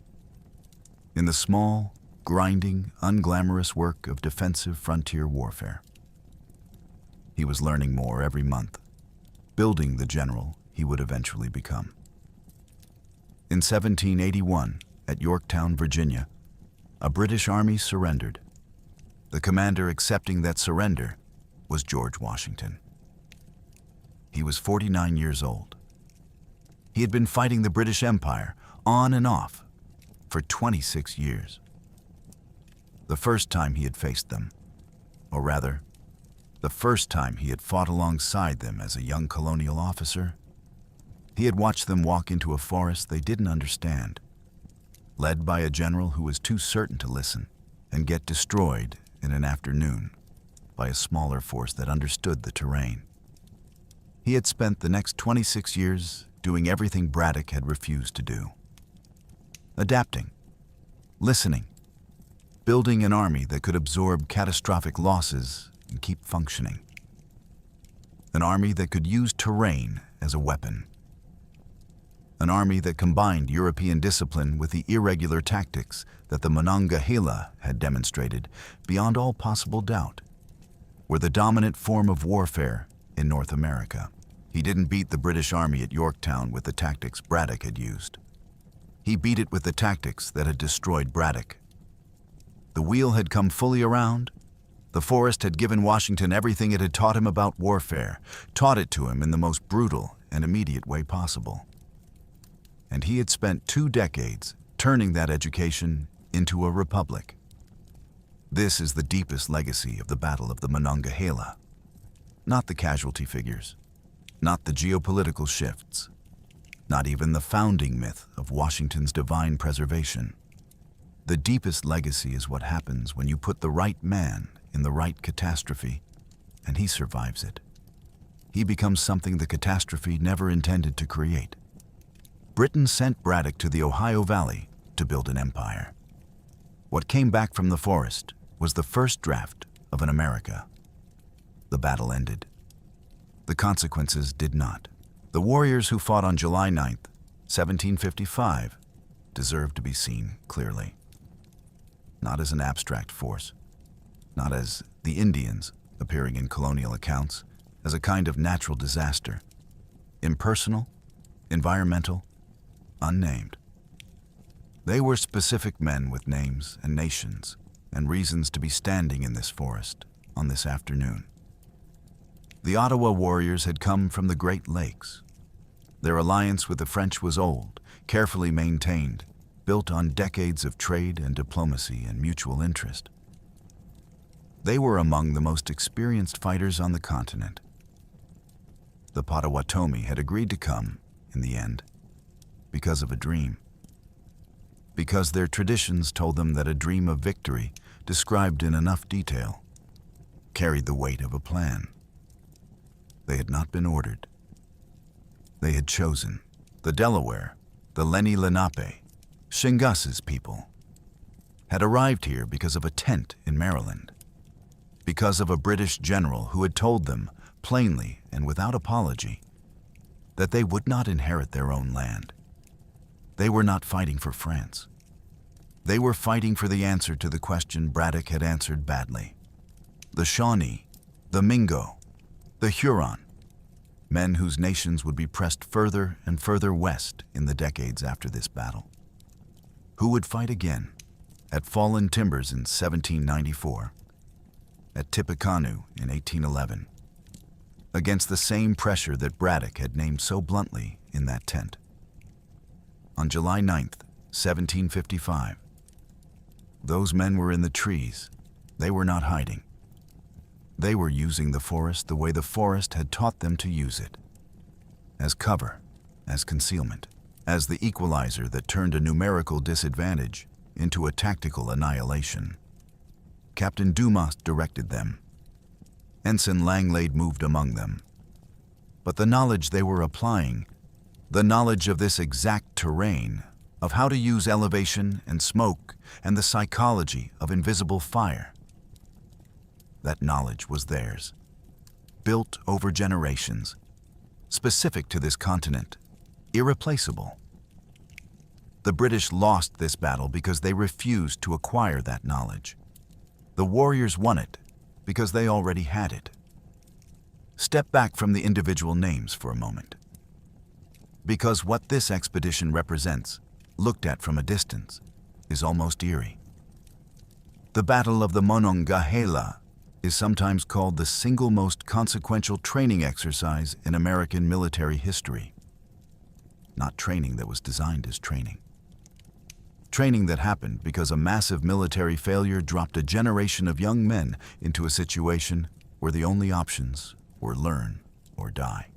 In the small, grinding, unglamorous work of defensive frontier warfare. He was learning more every month, building the general he would eventually become. In 1781, at Yorktown, Virginia, a British army surrendered. The commander accepting that surrender was George Washington. He was 49 years old. He had been fighting the British Empire on and off for 26 years. The first time he had faced them, or rather, the first time he had fought alongside them as a young colonial officer, he had watched them walk into a forest they didn't understand, led by a general who was too certain to listen, and get destroyed in an afternoon by a smaller force that understood the terrain. He had spent the next 26 years doing everything Braddock had refused to do. Adapting, listening, building an army that could absorb catastrophic losses and keep functioning. An army that could use terrain as a weapon. An army that combined European discipline with the irregular tactics that the Monongahela had demonstrated beyond all possible doubt were the dominant form of warfare in North America. He didn't beat the British army at Yorktown with the tactics Braddock had used. He beat it with the tactics that had destroyed Braddock. The wheel had come fully around. The forest had given Washington everything it had taught him about warfare, taught it to him in the most brutal and immediate way possible. And he had spent 2 decades turning that education into a republic. This is the deepest legacy of the Battle of the Monongahela. Not the casualty figures, not the geopolitical shifts, not even the founding myth of Washington's divine preservation. The deepest legacy is what happens when you put the right man in the right catastrophe, and he survives it. He becomes something the catastrophe never intended to create. Britain sent Braddock to the Ohio Valley to build an empire. What came back from the forest was the first draft of an America. The battle ended. The consequences did not. The warriors who fought on July 9th, 1755, deserve to be seen clearly. Not as an abstract force, not as the Indians appearing in colonial accounts, as a kind of natural disaster. Impersonal, environmental, unnamed. They were specific men with names and nations and reasons to be standing in this forest on this afternoon. The Ottawa warriors had come from the Great Lakes. Their alliance with the French was old, carefully maintained, built on decades of trade and diplomacy and mutual interest. They were among the most experienced fighters on the continent. The Potawatomi had agreed to come, in the end, because of a dream. Because their traditions told them that a dream of victory, described in enough detail, carried the weight of a plan. They had not been ordered. They had chosen. The Delaware, the Lenni Lenape, Shingas's people, had arrived here because of a tent in Maryland, because of a British general who had told them, plainly and without apology, that they would not inherit their own land. They were not fighting for France. They were fighting for the answer to the question Braddock had answered badly. The Shawnee, the Mingo, the Huron, men whose nations would be pressed further and further west in the decades after this battle. Who would fight again at Fallen Timbers in 1794, at Tippecanoe in 1811, against the same pressure that Braddock had named so bluntly in that tent. On July 9th, 1755, those men were in the trees. They were not hiding. They were using the forest the way the forest had taught them to use it, as cover, as concealment, as the equalizer that turned a numerical disadvantage into a tactical annihilation. Captain Dumas directed them. Ensign Langlade moved among them. But the knowledge they were applying, the knowledge of this exact terrain, of how to use elevation and smoke and the psychology of invisible fire, that knowledge was theirs, built over generations, specific to this continent, irreplaceable. The British lost this battle because they refused to acquire that knowledge. The warriors won it because they already had it. Step back from the individual names for a moment. Because what this expedition represents, looked at from a distance, is almost eerie. The Battle of the Monongahela is sometimes called the single most consequential training exercise in American military history. Not training that was designed as training. Training that happened because a massive military failure dropped a generation of young men into a situation where the only options were learn or die,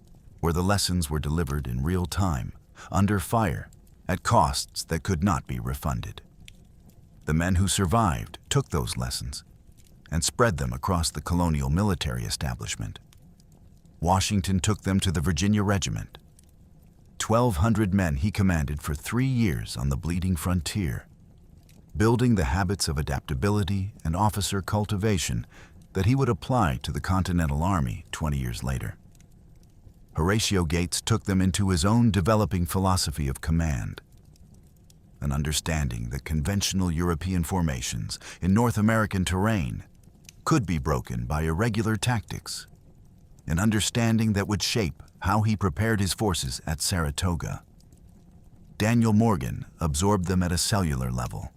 where the lessons were delivered in real time, under fire, at costs that could not be refunded. The men who survived took those lessons and spread them across the colonial military establishment. Washington took them to the Virginia Regiment. 1,200 men he commanded for 3 years on the bleeding frontier, building the habits of adaptability and officer cultivation that he would apply to the Continental Army 20 years later. Horatio Gates took them into his own developing philosophy of command, an understanding that conventional European formations in North American terrain could be broken by irregular tactics, an understanding that would shape how he prepared his forces at Saratoga. Daniel Morgan absorbed them at a cellular level.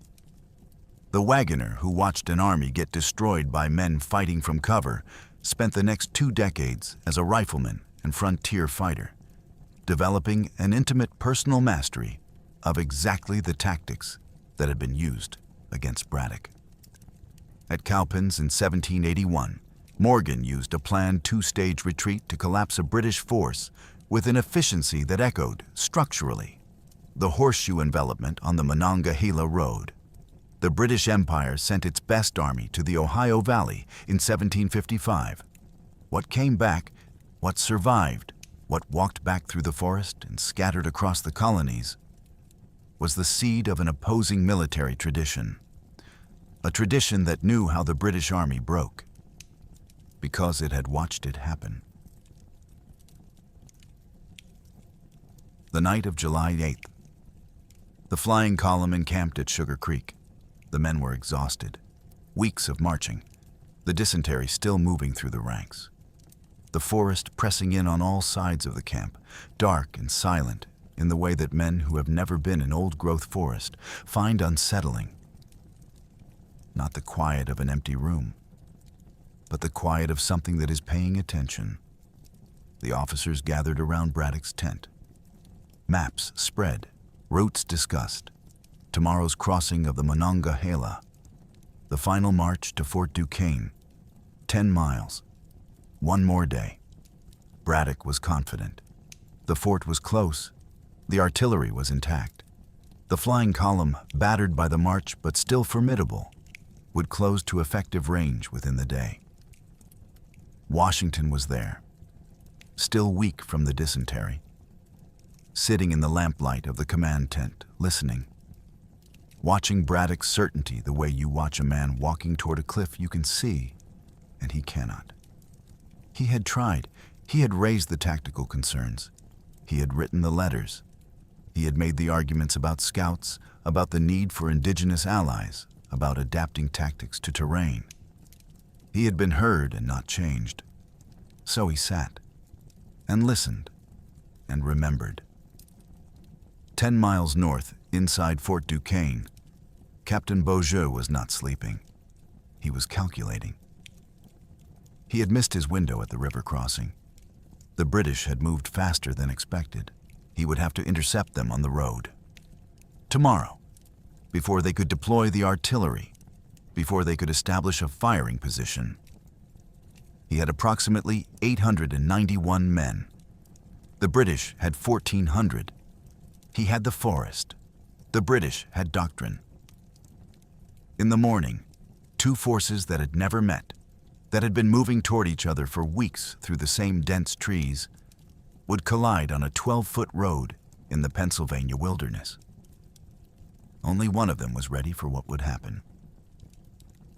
The wagoner who watched an army get destroyed by men fighting from cover spent the next 2 decades as a rifleman and frontier fighter, developing an intimate personal mastery of exactly the tactics that had been used against Braddock. At Cowpens in 1781, Morgan used a planned 2-stage retreat to collapse a British force with an efficiency that echoed, structurally, the horseshoe envelopment on the Monongahela Road. The British Empire sent its best army to the Ohio Valley in 1755. What came back, what survived, what walked back through the forest and scattered across the colonies, was the seed of an opposing military tradition. A tradition that knew how the British Army broke, because it had watched it happen. The night of July 8th, the flying column encamped at Sugar Creek. The men were exhausted. Weeks of marching, the dysentery still moving through the ranks. The forest pressing in on all sides of the camp, dark and silent in the way that men who have never been in old-growth forest find unsettling. Not the quiet of an empty room, but the quiet of something that is paying attention. The officers gathered around Braddock's tent. Maps spread, routes discussed. Tomorrow's crossing of the Monongahela. The final march to Fort Duquesne. 10 miles. 1 more day. Braddock was confident. The fort was close. The artillery was intact. The flying column, battered by the march but still formidable, would close to effective range within the day. Washington was there, still weak from the dysentery, sitting in the lamplight of the command tent, listening, watching Braddock's certainty the way you watch a man walking toward a cliff you can see and he cannot. He had tried. He had raised the tactical concerns. He had written the letters. He had made the arguments about scouts, about the need for indigenous allies, about adapting tactics to terrain. He had been heard and not changed. So he sat and listened and remembered. 10 miles north, inside Fort Duquesne, Captain Beaujeu was not sleeping. He was calculating. He had missed his window at the river crossing. The British had moved faster than expected. He would have to intercept them on the road. Tomorrow, before they could deploy the artillery, before they could establish a firing position. He had approximately 891 men. The British had 1,400. He had the forest. The British had doctrine. In the morning, two forces that had never met, that had been moving toward each other for weeks through the same dense trees, would collide on a 12-foot road in the Pennsylvania wilderness. Only one of them was ready for what would happen.